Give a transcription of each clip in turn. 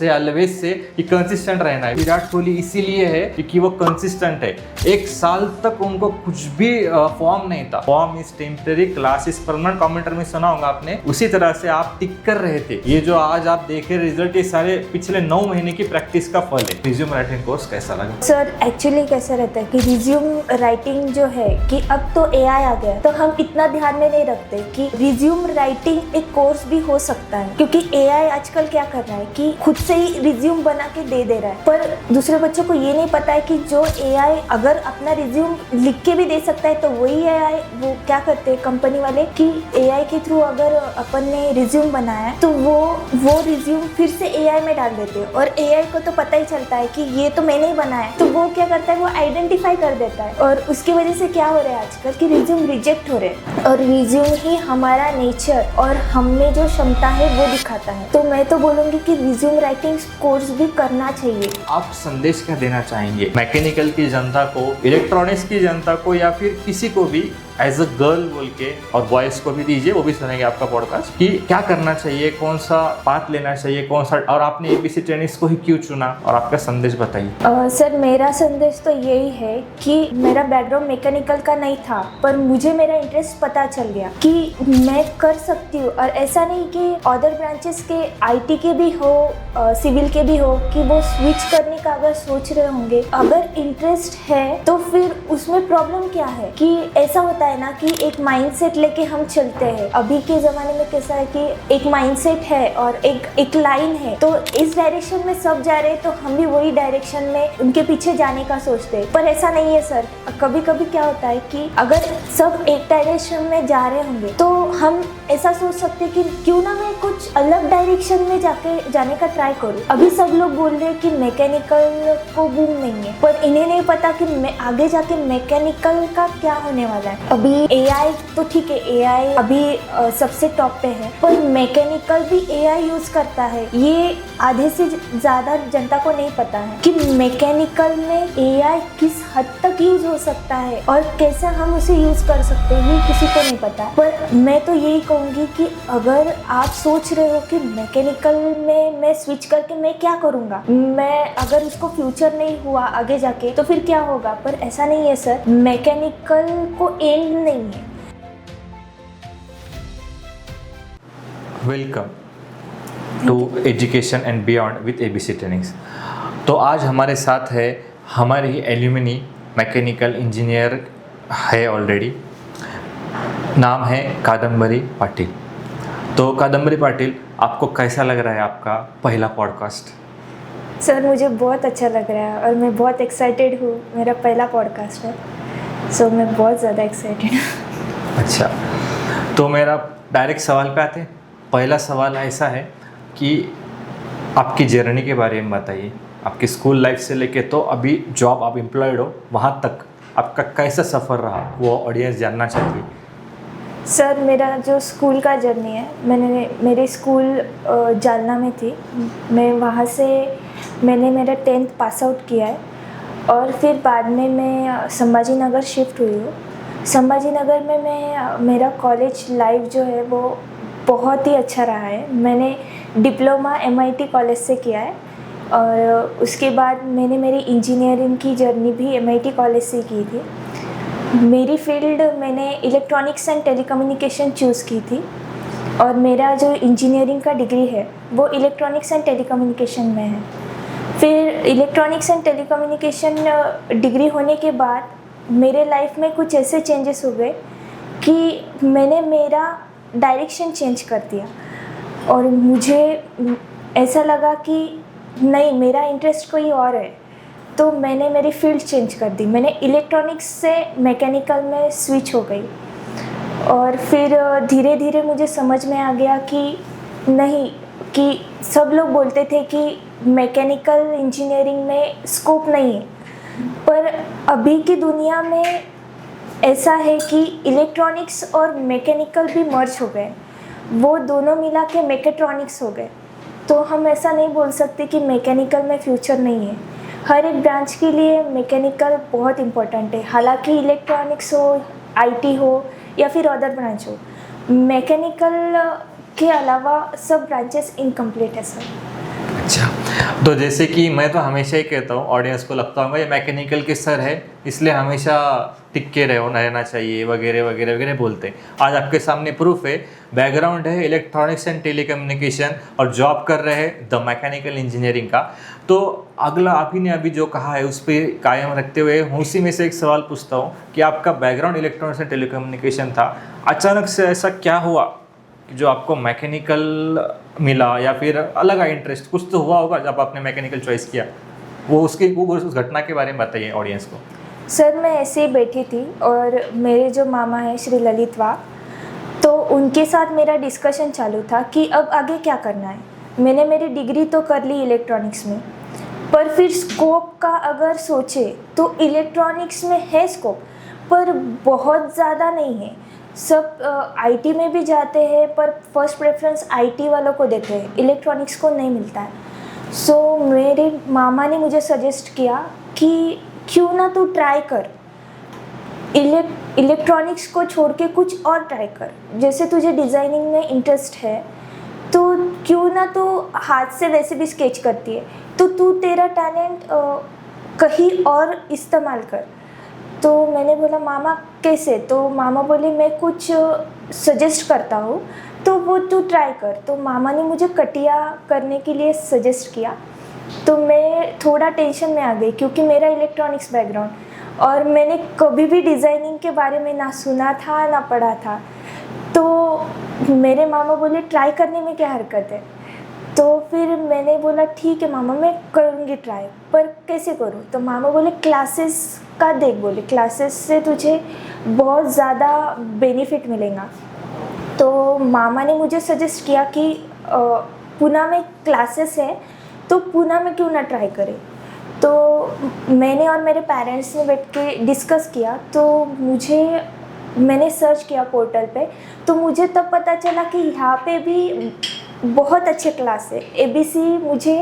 से always say कि consistent रहना है। विराट कोहली इसीलिए है क्योंकि वो कंसिस्टेंट है। एक साल तक उनको कुछ भी फॉर्म नहीं था। Form is temporary, class is permanent. Commenter में सुना होगा आपने। उसी तरह से आप टिक कर रहे थे। ये जो आज आप देखे रिजल्ट, ये सारे पिछले 9 महीने की प्रैक्टिस का फल है। रिज्यूम राइटिंग कोर्स कैसा लगा? सर एक्चुअली कैसा रहता है कि रिज्यूम राइटिंग जो है कि अब तो एआई आ गया, तो हम इतना ध्यान में नहीं रखते कि रिज्यूम राइटिंग एक कोर्स भी हो सकता है, क्योंकि एआई आजकल क्या कर रहा है कि खुद से ही रिज्यूम बना के दे रहा है। पर दूसरे बच्चों को ये नहीं पता है कि जो एआई अगर अपना रिज्यूम लिख के भी दे सकता है, तो वही एआई वो क्या करते हैं कंपनी वाले कि एआई के थ्रू अगर अपन ने रिज्यूम बनाया है तो वो रिज्यूम फिर से एआई में डाल देते हैं। और एआई को तो पता ही चलता है कि ये तो मैंने ही बनाया है, तो वो क्या करता है, वो आइडेंटिफाई कर देता है। और उसकी वजह से क्या हो रहा है आजकल कि रिज्यूम रिजेक्ट हो रहे हैं। और रिज्यूम ही हमारा नेचर और हम में जो क्षमता है वो दिखाता है। तो मैं तो बोलूँगी कि रिज्यूम राइटिंग कोर्स भी करना चाहिए। आप संदेश क्या देना चाहेंगे मैकेनिकल की जनता को, इलेक्ट्रॉनिक्स की जनता को, या फिर किसी को भी एज अ गर्ल बोल के, और बॉयज़ को भी दीजिए, वो भी सुनेंगे आपका पॉडकास्ट, कि क्या करना चाहिए, कौन सा पाथ लेना चाहिए, कौन सा, और आपने एबीसी ट्रेनिंग्स को ही क्यों चुना, और आपका संदेश बताइए। सर मेरा संदेश तो यही है कि मेरा बैकग्राउंड मैकेनिकल का नहीं था, पर मुझे मेरा इंटरेस्ट पता चल गया कि मैं कर सकती हूँ। और ऐसा नहीं कि अदर ब्रांचेस के आईटी के भी हो, सिविल के भी हो, कि वो स्विच करने का अगर सोच रहे होंगे, अगर इंटरेस्ट है तो फिर उसमें प्रॉब्लम क्या है कि ऐसा होता है ना कि एक माइंडसेट लेके हम चलते हैं। अभी के ज़माने में कैसा है कि एक माइंडसेट है और एक लाइन है, तो इस डायरेक्शन में सब जा रहे हैं, तो हम भी वही डायरेक्शन में उनके पीछे जाने का सोचते हैं। पर ऐसा नहीं है सर। कभी कभी क्या होता है कि अगर सब एक डायरेक्शन में जा रहे होंगे तो हम ऐसा सोच सकते हैं कि क्यों ना मैं कुछ अलग डायरेक्शन में जाने का ट्राई करूँ। अभी सब लोग बोल रहे हैं कि मैकेनिकल को बूम नहीं है, पर इन्हें नहीं पता कि मैं आगे जाके मैकेनिकल का क्या होने वाला है। अभी एआई तो ठीक है, एआई अभी सबसे टॉप पे है, पर मैकेनिकल भी एआई यूज करता है। ये आधे से ज़्यादा जनता को नहीं पता है कि मैकेनिकल में एआई किस हद तक यूज हो सकता है और कैसे हम उसे यूज कर सकते हैं, ये किसी को नहीं पता। पर मैं तो यही कहूँगी कि अगर आप सोच रहे हो कि मैकेनिकल में मैं स्विच करके मैं क्या करूँगा, मैं अगर उसको फ्यूचर नहीं हुआ आगे जाके तो फिर क्या होगा, पर ऐसा नहीं है सर। मैकेनिकल को एंड नहीं है। Welcome to education and beyond with ABC trainings. तो आज हमारे साथ है हमारी एल्यूमिनी मैकेनिकल इंजीनियर है ऑलरेडी, नाम है कादम्बरी पाटिल। तो कादम्बरी पाटिल, आपको कैसा लग रहा है आपका पहला पॉडकास्ट? सर मुझे बहुत अच्छा लग रहा है और मैं बहुत एक्साइटेड हूँ। मेरा पहला पॉडकास्ट है, सो मैं बहुत ज़्यादा एक्साइटेड हूँ। अच्छा, तो मेरा डायरेक्ट सवाल पे आते हैं। पहला सवाल ऐसा है कि आपकी जर्नी के बारे में बताइए। आपकी स्कूल लाइफ से लेके तो अभी जॉब आप एम्प्लॉयड हो, वहाँ तक आपका कैसा सफ़र रहा, वो ऑडियंस जानना चाहती है। सर मेरा जो स्कूल का जर्नी है, मेरे स्कूल जालना में थी। मैं वहाँ से मैंने मेरा 10th पास आउट किया है और फिर बाद में मैं संभाजी नगर शिफ्ट हुई हूँ। संभाजी नगर में मेरा कॉलेज लाइफ जो है वो बहुत ही अच्छा रहा है। मैंने डिप्लोमा MIT कॉलेज से किया है और उसके बाद मैंने मेरी इंजीनियरिंग की जर्नी भी MIT कॉलेज से की थी। मेरी फील्ड मैंने इलेक्ट्रॉनिक्स एंड टेलीकम्युनिकेशन चूज़ की थी और मेरा जो इंजीनियरिंग का डिग्री है वो इलेक्ट्रॉनिक्स एंड टेलीकम्युनिकेशन में है। फिर इलेक्ट्रॉनिक्स एंड टेलीकम्युनिकेशन डिग्री होने के बाद मेरे लाइफ में कुछ ऐसे चेंजेस हो गए कि मैंने मेरा डायरेक्शन चेंज कर दिया और मुझे ऐसा लगा कि नहीं, मेरा इंटरेस्ट कोई और है। तो मैंने मेरी फील्ड चेंज कर दी। मैंने इलेक्ट्रॉनिक्स से मैकेनिकल में स्विच हो गई और फिर धीरे धीरे मुझे समझ में आ गया कि नहीं, कि सब लोग बोलते थे कि मैकेनिकल इंजीनियरिंग में स्कोप नहीं है, पर अभी की दुनिया में ऐसा है कि इलेक्ट्रॉनिक्स और मैकेनिकल भी मर्ज हो गए, वो दोनों मिला के मैकेट्रॉनिक्स हो गए। तो हम ऐसा नहीं बोल सकते कि मैकेनिकल में फ्यूचर नहीं है। हर एक ब्रांच के लिए मैकेनिकल बहुत इम्पोर्टेंट है, हालांकि इलेक्ट्रॉनिक्स हो, आईटी हो या फिर अदर ब्रांच हो, मैकेनिकल के अलावा सब ब्रांचेस इनकम्प्लीट है सर। अच्छा, तो जैसे कि मैं तो हमेशा ही कहता हूँ ऑडियंस को, लगता होगा ये मैकेनिकल के सर है इसलिए हमेशा टिक के रहना चाहिए वगैरह वगैरह वगैरह बोलते हैं। आज आपके सामने प्रूफ है, बैकग्राउंड है इलेक्ट्रॉनिक्स एंड टेलीकम्युनिकेशन और जॉब कर रहे हैं द मैकेनिकल इंजीनियरिंग का। तो अगला आप ही ने अभी जो कहा है उस पर कायम रखते हुए उसी में से एक सवाल पूछता हूँ कि आपका बैकग्राउंड इलेक्ट्रॉनिक्स एंड टेलीकम्युनिकेशन था, अचानक से ऐसा क्या हुआ कि जो आपको मैकेनिकल मिला, या फिर अलग इंटरेस्ट कुछ तो हुआ होगा जब आपने मैकेनिकल चॉइस किया, वो उस घटना के बारे में बताइए ऑडियंस को। सर मैं ऐसे ही बैठी थी और मेरे जो मामा हैं श्री ललित वा, तो उनके साथ मेरा डिस्कशन चालू था कि अब आगे क्या करना है। मैंने मेरी डिग्री तो कर ली इलेक्ट्रॉनिक्स में, पर फिर स्कोप का अगर सोचे तो इलेक्ट्रॉनिक्स में है स्कोप, पर बहुत ज़्यादा नहीं है। सब आईटी में भी जाते हैं पर फर्स्ट प्रेफरेंस आईटी वालों को देते हैं, इलेक्ट्रॉनिक्स को नहीं मिलता है। सो मेरे मामा ने मुझे सजेस्ट किया कि क्यों ना तू ट्राई कर, इलेक्ट्रॉनिक्स को छोड़ के कुछ और ट्राई कर। जैसे तुझे डिज़ाइनिंग में इंटरेस्ट है तो क्यों ना तू हाथ से वैसे भी स्केच करती है, तो तू तेरा टैलेंट कहीं और इस्तेमाल कर। तो मैंने बोला मामा कैसे? तो मामा बोले मैं कुछ सजेस्ट करता हूँ तो वो तू ट्राई कर। तो मामा ने मुझे कटिया करने के लिए सजेस्ट किया। तो मैं थोड़ा टेंशन में आ गई क्योंकि मेरा इलेक्ट्रॉनिक्स बैकग्राउंड और मैंने कभी भी डिज़ाइनिंग के बारे में ना सुना था ना पढ़ा था। तो मेरे मामा बोले ट्राई करने में क्या हरकत है। तो फिर मैंने बोला ठीक है मामा मैं करूँगी ट्राई, पर कैसे करूँ? तो मामा बोले क्लासेस का देख, बोले क्लासेस से तुझे बहुत ज़्यादा बेनिफिट मिलेगा। तो मामा ने मुझे सजेस्ट किया कि पूना में क्लासेस है तो पूना में क्यों ना ट्राई करें। तो मैंने और मेरे पेरेंट्स ने बैठ के डिस्कस किया, तो मैंने सर्च किया पोर्टल पे, तो मुझे तब पता चला कि यहाँ पे भी बहुत अच्छे क्लास है। एबीसी मुझे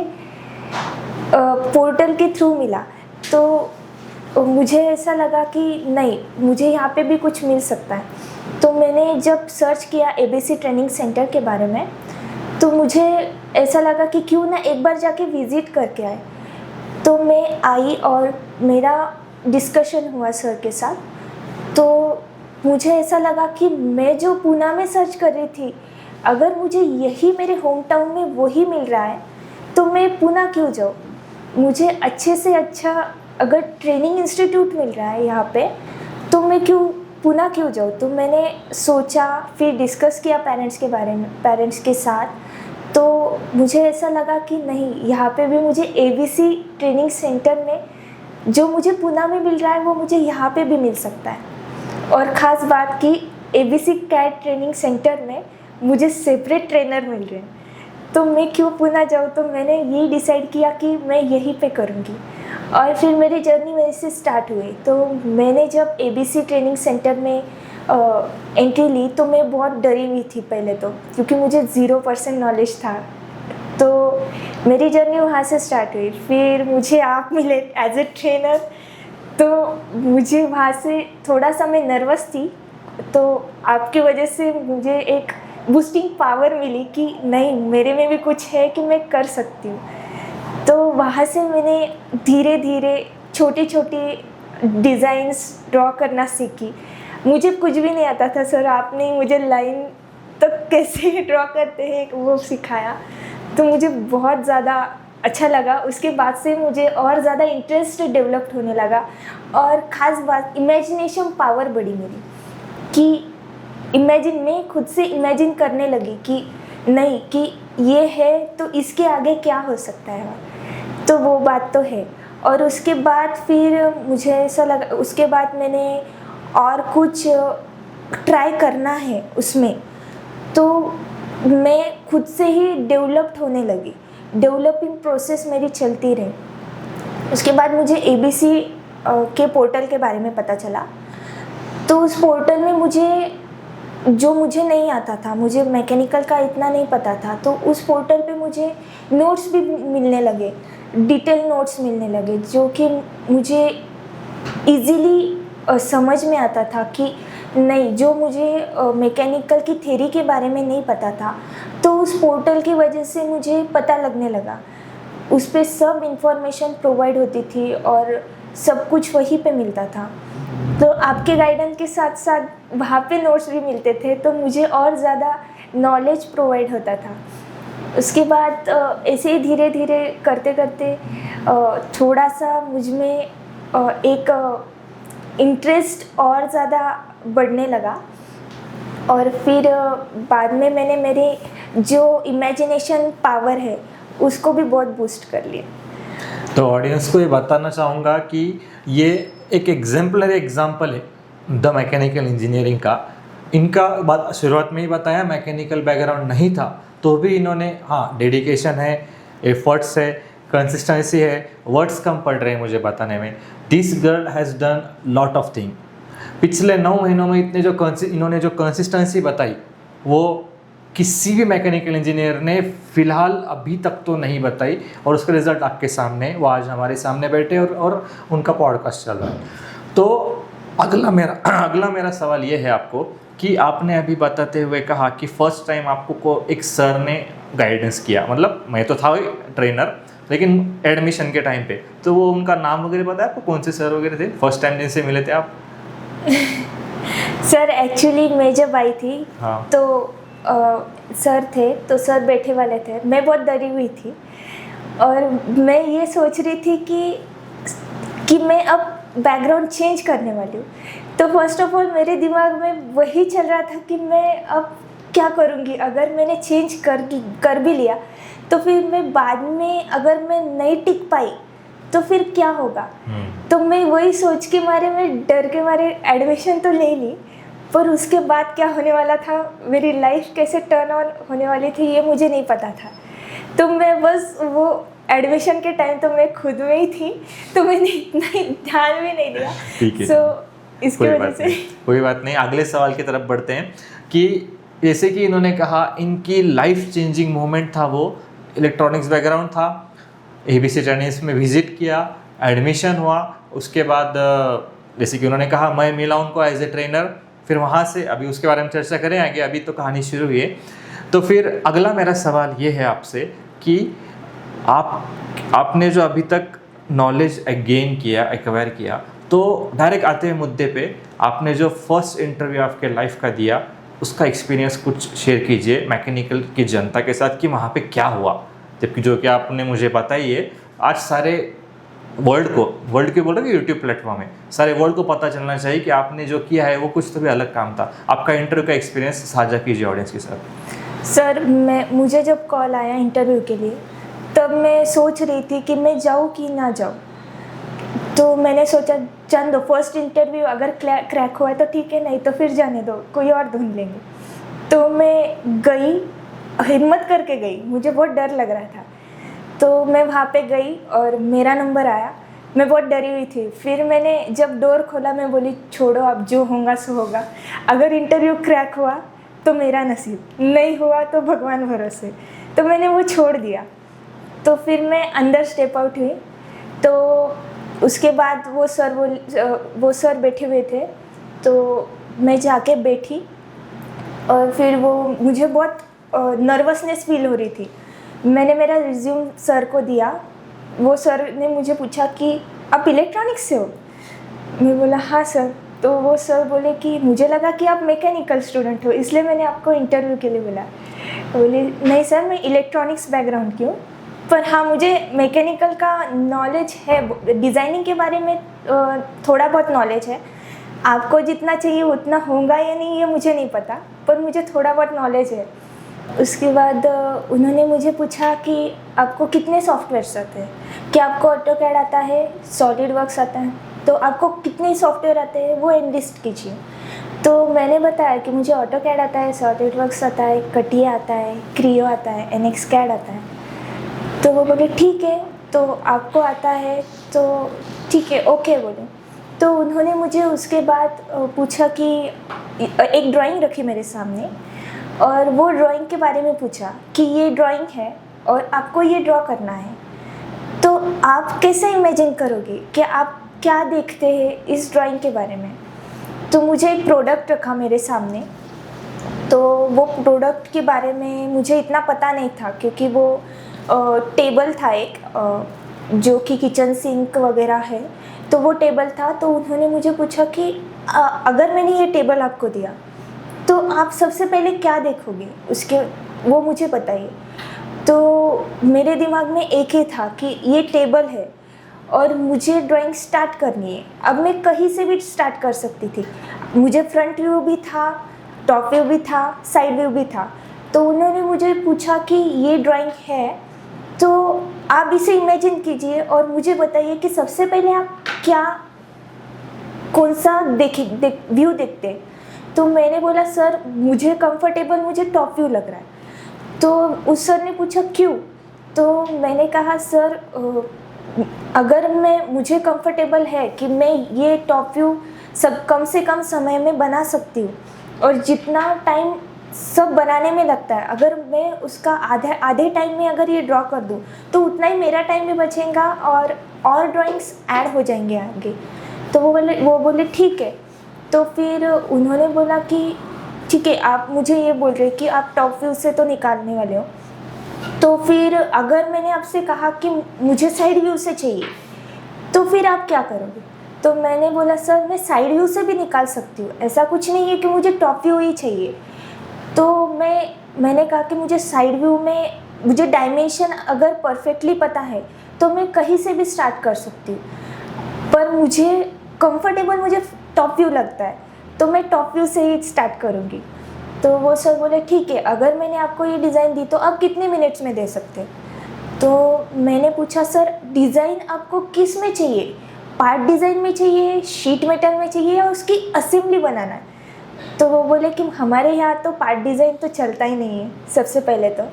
पोर्टल के थ्रू मिला, तो मुझे ऐसा लगा कि नहीं, मुझे यहाँ पे भी कुछ मिल सकता है। तो मैंने जब सर्च किया एबीसी ट्रेनिंग सेंटर के बारे में, तो मुझे ऐसा लगा कि क्यों ना एक बार जाके विज़िट करके आए। तो मैं आई और मेरा डिस्कशन हुआ सर के साथ। तो मुझे ऐसा लगा कि मैं जो पूना में सर्च कर रही थी, अगर मुझे यही मेरे होम टाउन में वही मिल रहा है तो मैं पूना क्यों जाऊँ। मुझे अच्छे से अच्छा अगर ट्रेनिंग इंस्टीट्यूट मिल रहा है यहाँ पे तो मैं पूना क्यों जाऊँ। तो मैंने सोचा, फिर डिस्कस किया पेरेंट्स के साथ। तो मुझे ऐसा लगा कि नहीं, यहाँ पे भी मुझे एबीसी ट्रेनिंग सेंटर में जो मुझे पूना में मिल रहा है वो मुझे यहाँ पे भी मिल सकता है। और ख़ास बात की एबीसी कैट ट्रेनिंग सेंटर में मुझे सेपरेट ट्रेनर मिल रहे हैं, तो मैं क्यों पूना जाऊँ। तो मैंने यही डिसाइड किया कि मैं यहीं पे करूँगी। और फिर मेरी जर्नी वहीं से स्टार्ट हुई। तो मैंने जब एबीसी ट्रेनिंग सेंटर में एंट्री ली तो मैं बहुत डरी हुई थी पहले तो, क्योंकि मुझे 0% नॉलेज था। तो मेरी जर्नी वहाँ से स्टार्ट हुई। फिर मुझे आप मिले एज ए ट्रेनर, तो मुझे वहाँ से थोड़ा सा मैं नर्वस थी, तो आपकी वजह से मुझे एक बूस्टिंग पावर मिली कि नहीं, मेरे में भी कुछ है कि मैं कर सकती हूँ। तो वहाँ से मैंने धीरे धीरे छोटी छोटी डिज़ाइंस ड्रॉ करना सीखी। मुझे कुछ भी नहीं आता था सर, आपने मुझे लाइन तक कैसे ड्रॉ करते हैं वो सिखाया, तो मुझे बहुत ज़्यादा अच्छा लगा। उसके बाद से मुझे और ज़्यादा इंटरेस्ट डेवलप होने लगा। और ख़ास बात, इमेजिनेशन पावर बढ़ी मेरी कि मैं खुद से इमेजिन करने लगी कि नहीं, कि ये है तो इसके आगे क्या हो सकता है, तो वो बात तो है। और उसके बाद फिर मुझे ऐसा लगा, उसके बाद मैंने और कुछ ट्राई करना है उसमें, तो मैं खुद से ही डेवलप्ड होने लगी। डेवलपिंग प्रोसेस मेरी चलती रही। उसके बाद मुझे एबीसी के पोर्टल के बारे में पता चला। तो उस पोर्टल में मुझे नहीं आता था, मुझे मैकेनिकल का इतना नहीं पता था, तो उस पोर्टल पे मुझे नोट्स भी मिलने लगे, डिटेल नोट्स मिलने लगे, जो कि मुझे इजीली समझ में आता था कि नहीं, जो मुझे मैकेनिकल की थ्योरी के बारे में नहीं पता था, तो उस पोर्टल की वजह से मुझे पता लगने लगा। उस पर सब इंफॉर्मेशन प्रोवाइड होती थी और सब कुछ वहीं पे मिलता था। तो आपके गाइडेंस के साथ साथ वहाँ पे नोट्स भी मिलते थे, तो मुझे और ज़्यादा नॉलेज प्रोवाइड होता था। उसके बाद ऐसे ही धीरे धीरे करते करते थोड़ा सा मुझ में एक इंटरेस्ट और ज़्यादा बढ़ने लगा और फिर बाद में मैंने मेरी जो इमेजिनेशन पावर है उसको भी बहुत बूस्ट कर लिया। तो ऑडियंस को ये बताना चाहूँगा कि ये एक एग्जाम्पलरी एग्जाम्पल है द मैकेनिकल इंजीनियरिंग का। इनका बात शुरुआत में ही बताया, मैकेनिकल बैकग्राउंड नहीं था तो भी इन्होंने डेडिकेशन है, एफर्ट्स है, कंसिस्टेंसी है, वर्ड्स कम पड़ रहे हैं मुझे बताने में। This girl has done lot of thing. पिछले 9 महीनों में इन्होंने जो कंसिस्टेंसी बताई वो किसी भी मैकेनिकल इंजीनियर ने फ़िलहाल अभी तक तो नहीं बताई, और उसका रिज़ल्ट आपके सामने, वो आज हमारे सामने बैठे और उनका पॉडकास्ट चल रहा है। तो अगला मेरा सवाल ये है आपको कि आपने अभी बताते हुए कहा कि फर्स्ट टाइम आपको एक सर ने गाइडेंस किया, मतलब मैं तो था ट्रेनर, लेकिन एडमिशन के टाइम पे तो वो उनका नाम वगैरह पता है आपको, कौन से सर वगैरह थे फर्स्ट टाइम जिनसे मिले थे आप? सर एक्चुअली मैं जब आई थी तो सर थे, तो सर बैठे वाले थे, मैं बहुत डरी हुई थी और मैं ये सोच रही थी कि मैं अब बैकग्राउंड चेंज करने वाली हूँ। तो फर्स्ट ऑफ ऑल मेरे दिमाग में वही चल रहा था कि मैं अब क्या करूँगी, अगर मैंने चेंज कर भी लिया तो फिर मैं बाद में अगर मैं नहीं टिक पाई तो फिर क्या होगा। तो मैं वही सोच के मारे, मैं डर के मारे एडमिशन तो ले ली, पर उसके बाद क्या होने वाला था, मेरी लाइफ कैसे टर्न ऑन होने वाली थी ये मुझे नहीं पता था। तो मैं बस वो एडमिशन के टाइम तो मैं खुद में ही थी, तो मैंने इतना ध्यान भी नहीं दिया। ठीक है, सो इसकी वजह से कोई बात नहीं। अगले सवाल की तरफ बढ़ते हैं कि जैसे कि इन्होंने कहा इनकी लाइफ चेंजिंग मोमेंट था वो इलेक्ट्रॉनिक्स बैकग्राउंड था, ABC ट्रेनिंग्स में विजिट किया, एडमिशन हुआ, उसके बाद जैसे कि उन्होंने कहा मैं मिला उनको एज ए ट्रेनर, फिर वहाँ से अभी उसके बारे में चर्चा करें आगे, अभी तो कहानी शुरू हुई है। तो फिर अगला मेरा सवाल ये है आपसे कि आपने जो अभी तक नॉलेज गेन किया, एक्वायर किया, तो डायरेक्ट आते हुए मुद्दे पे आपने जो फर्स्ट इंटरव्यू आपके लाइफ का दिया उसका एक्सपीरियंस कुछ शेयर कीजिए मैकेनिकल की जनता के साथ कि वहाँ पे क्या हुआ, जबकि जो कि आपने मुझे बताई है आज सारे वर्ल्ड के बोल रहे यूट्यूब प्लेटफॉर्म है, सारे वर्ल्ड को पता चलना चाहिए कि आपने जो किया है वो कुछ तो भी अलग काम था। आपका इंटरव्यू का एक्सपीरियंस साझा कीजिए ऑडियंस के साथ। सर मुझे जब कॉल आया इंटरव्यू के लिए तब मैं सोच रही थी कि मैं जाऊँ कि ना जाऊँ। तो मैंने सोचा जान दो, फर्स्ट इंटरव्यू अगर क्रैक हुआ है तो ठीक है, नहीं तो फिर जाने दो, कोई और ढूंढ लेंगे। तो मैं गई, हिम्मत करके गई, मुझे बहुत डर लग रहा था। तो मैं वहाँ पे गई और मेरा नंबर आया, मैं बहुत डरी हुई थी। फिर मैंने जब डोर खोला मैं बोली छोड़ो, अब जो होगा सो होगा, अगर इंटरव्यू क्रैक हुआ तो मेरा नसीब, नहीं हुआ तो भगवान भरोसे। तो मैंने वो छोड़ दिया। तो फिर मैं अंदर स्टेप आउट हुई। तो उसके बाद वो सर बैठे हुए थे, तो मैं जाके बैठी और फिर वो मुझे बहुत नर्वसनेस फील हो रही थी। मैंने मेरा रिज्यूम सर को दिया। वो सर ने मुझे पूछा कि आप इलेक्ट्रॉनिक्स से हो? मैं बोला हाँ सर। तो वो सर बोले कि मुझे लगा कि आप मैकेनिकल स्टूडेंट हो, इसलिए मैंने आपको इंटरव्यू के लिए बुला। बोले नहीं सर, मैं इलेक्ट्रॉनिक्स बैकग्राउंड की हूँ, पर हाँ मुझे मैकेनिकल का नॉलेज है, डिज़ाइनिंग के बारे में थोड़ा बहुत नॉलेज है। आपको जितना चाहिए उतना होगा या नहीं ये मुझे नहीं पता, पर मुझे थोड़ा बहुत नॉलेज है। उसके बाद उन्होंने मुझे पूछा कि आपको कितने सॉफ्टवेयर्स आते हैं, क्या आपको ऑटोकैड आता है, सॉलिड वर्क्स आता है, तो आपको कितने सॉफ्टवेयर आते हैं वो एनलिस्ट कीजिए। तो मैंने बताया कि मुझे ऑटोकैड आता है, सॉलिड वर्क्स आता है, कटिया आता है, क्रियो आता है, NX CAD आता है। तो वो बोले ठीक है, तो आपको आता है तो ठीक है, ओके बोले। तो उन्होंने मुझे उसके बाद पूछा कि एक ड्राइंग रखी मेरे सामने और वो ड्राइंग के बारे में पूछा कि ये ड्राइंग है और आपको ये ड्रॉ करना है, तो आप कैसे इमेजिन करोगे कि आप क्या देखते हैं इस ड्राइंग के बारे में। तो मुझे एक प्रोडक्ट रखा मेरे सामने। तो वो प्रोडक्ट के बारे में मुझे इतना पता नहीं था, क्योंकि वो टेबल था एक जो कि किचन सिंक वगैरह है, तो वो टेबल था। तो उन्होंने मुझे पूछा कि अगर मैंने ये टेबल आपको दिया तो आप सबसे पहले क्या देखोगे उसके, वो मुझे बताइए। तो मेरे दिमाग में एक ही था कि ये टेबल है और मुझे ड्राइंग स्टार्ट करनी है। अब मैं कहीं से भी स्टार्ट कर सकती थी, मुझे फ्रंट व्यू भी था, टॉप व्यू भी था, साइड व्यू भी था। तो उन्होंने मुझे पूछा कि ये ड्राइंग है तो आप इसे इमेजिन कीजिए और मुझे बताइए कि सबसे पहले आप कौन सा व्यू देखते हैं। तो मैंने बोला सर मुझे कंफर्टेबल, मुझे टॉप व्यू लग रहा है। तो उस सर ने पूछा क्यों? तो मैंने कहा सर अगर मुझे कंफर्टेबल है कि मैं ये टॉप व्यू सब कम से कम समय में बना सकती हूँ और जितना टाइम सब बनाने में लगता है अगर मैं उसका आधे टाइम में अगर ये ड्रॉ कर दूँ तो उतना ही मेरा टाइम भी बचेगा और ड्राइंग्स ऐड हो जाएंगे आगे। तो वो बोले ठीक है। तो फिर उन्होंने बोला कि ठीक है, आप मुझे ये बोल रहे कि आप टॉप व्यू से तो निकालने वाले हो, तो फिर अगर मैंने आपसे कहा कि मुझे साइड व्यू से चाहिए तो फिर आप क्या करोगे? तो मैंने बोला सर मैं साइड व्यू से भी निकाल सकती हूँ, ऐसा कुछ नहीं है कि मुझे टॉप व्यू ही चाहिए। तो मैंने कहा कि मुझे साइड व्यू में मुझे डायमेंशन अगर परफेक्टली पता है तो मैं कहीं से भी स्टार्ट कर सकती हूँ, पर मुझे कंफर्टेबल मुझे टॉप व्यू लगता है तो मैं टॉप व्यू से ही स्टार्ट करूँगी। तो वो सर बोले ठीक है, अगर मैंने आपको ये डिज़ाइन दी तो आप कितने मिनट्स में दे सकते हैं? तो मैंने पूछा सर डिज़ाइन आपको किस में चाहिए, पार्ट डिज़ाइन में चाहिए, शीट मेटल में चाहिए या उसकी असेंबली बनाना है? तो वो बोले कि हमारे यहाँ तो पार्ट डिज़ाइन तो चलता ही नहीं है, सबसे पहले तो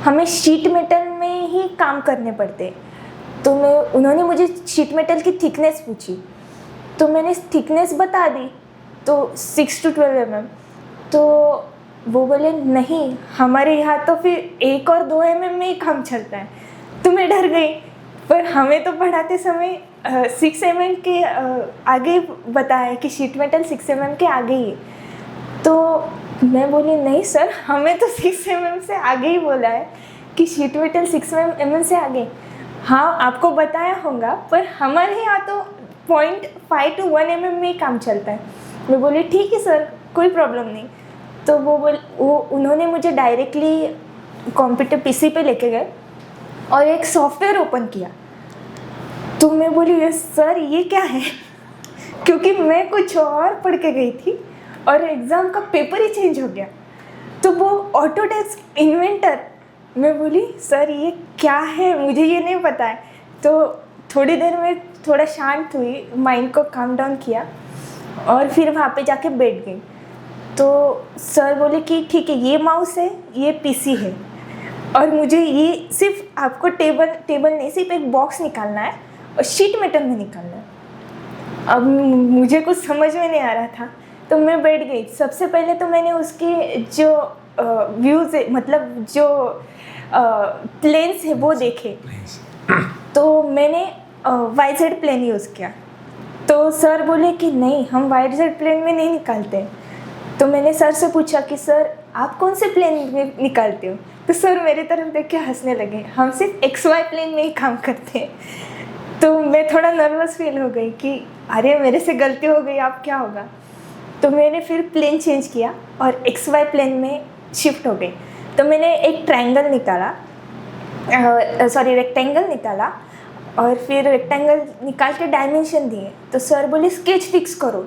हमें शीट मेटल में ही काम करने पड़ते हैं। तो उन्होंने मुझे शीट मेटल की थिकनेस पूछी तो मैंने थिकनेस बता दी, तो 6 to 12 mm। तो वो बोले नहीं, हमारे यहाँ तो फिर 1 और 2 mm में ही काम चलता है। तो मैं डर गई, पर हमें तो पढ़ाते समय 6 mm के आगे बताया कि शीट मेटल 6 mm के आगे ही। तो मैं बोली नहीं सर, हमें तो 6 mm से आगे ही बोला है कि शीट मेटल 6 mm से आगे। हाँ आपको बताया होगा, पर हमारे यहाँ तो 0.5 to 1 mm में ही काम चलता है। मैं बोली ठीक है सर, कोई प्रॉब्लम नहीं। तो वो उन्होंने मुझे डायरेक्टली कंप्यूटर पीसी पे लेके गए और एक सॉफ्टवेयर ओपन किया। तो मैं बोली यस सर ये क्या है, क्योंकि मैं कुछ और पढ़ के गई थी और एग्ज़ाम का पेपर ही चेंज हो गया। तो वो ऑटोडेस्क इन्वेंटर, मैं बोली सर ये क्या है, मुझे ये नहीं पता है। तो थोड़ी देर में थोड़ा शांत हुई, माइंड को काम डाउन किया और फिर वहाँ पे जाके बैठ गई। तो सर बोले कि ठीक है ये माउस है, ये पीसी है और मुझे ये सिर्फ आपको टेबल नहीं, सिर्फ एक बॉक्स निकालना है और शीट मेटल में निकालना है। अब मुझे कुछ समझ में नहीं आ रहा था तो मैं बैठ गई। सबसे पहले तो मैंने उसके जो व्यूज़ है, मतलब जो प्लेन्स है वो देखे। तो मैंने YZ प्लेन यूज़ किया। तो सर बोले कि नहीं हम YZ प्लेन में नहीं निकालते। तो मैंने सर से पूछा कि सर आप कौन से प्लेन में निकालते हो? तो सर मेरी तरफ देख के हंसने लगे, हम सिर्फ XY प्लेन में ही काम करते हैं। तो मैं थोड़ा नर्वस फील हो गई कि अरे मेरे से गलती हो गई, अब क्या होगा। तो मैंने फिर प्लेन चेंज किया और XY प्लेन में शिफ्ट हो गई। तो मैंने एक रेक्टेंगल निकाला और फिर रेक्टेंगल निकाल के डायमेंशन दिए। तो सर बोले स्केच फिक्स करो।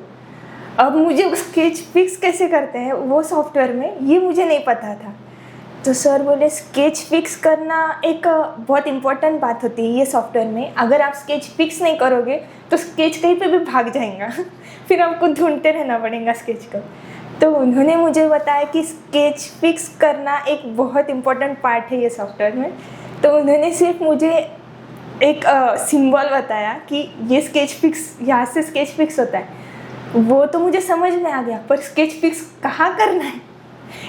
अब मुझे स्केच फिक्स कैसे करते हैं वो सॉफ्टवेयर में, ये मुझे नहीं पता था। तो सर बोले स्केच फिक्स करना एक बहुत इम्पोर्टेंट बात होती है ये सॉफ्टवेयर में, अगर आप स्केच फिक्स नहीं करोगे तो स्केच कहीं पे भी भाग जाएगा फिर आपको ढूंढते रहना पड़ेगा स्केच को। तो उन्होंने मुझे बताया कि स्केच फिक्स करना एक बहुत इम्पोर्टेंट पार्ट है ये सॉफ्टवेयर में। तो उन्होंने सिर्फ मुझे एक सिंबल बताया कि ये स्केच फिक्स, यहाँ से स्केच फिक्स होता है, वो तो मुझे समझ में आ गया, पर स्केच फिक्स कहाँ करना है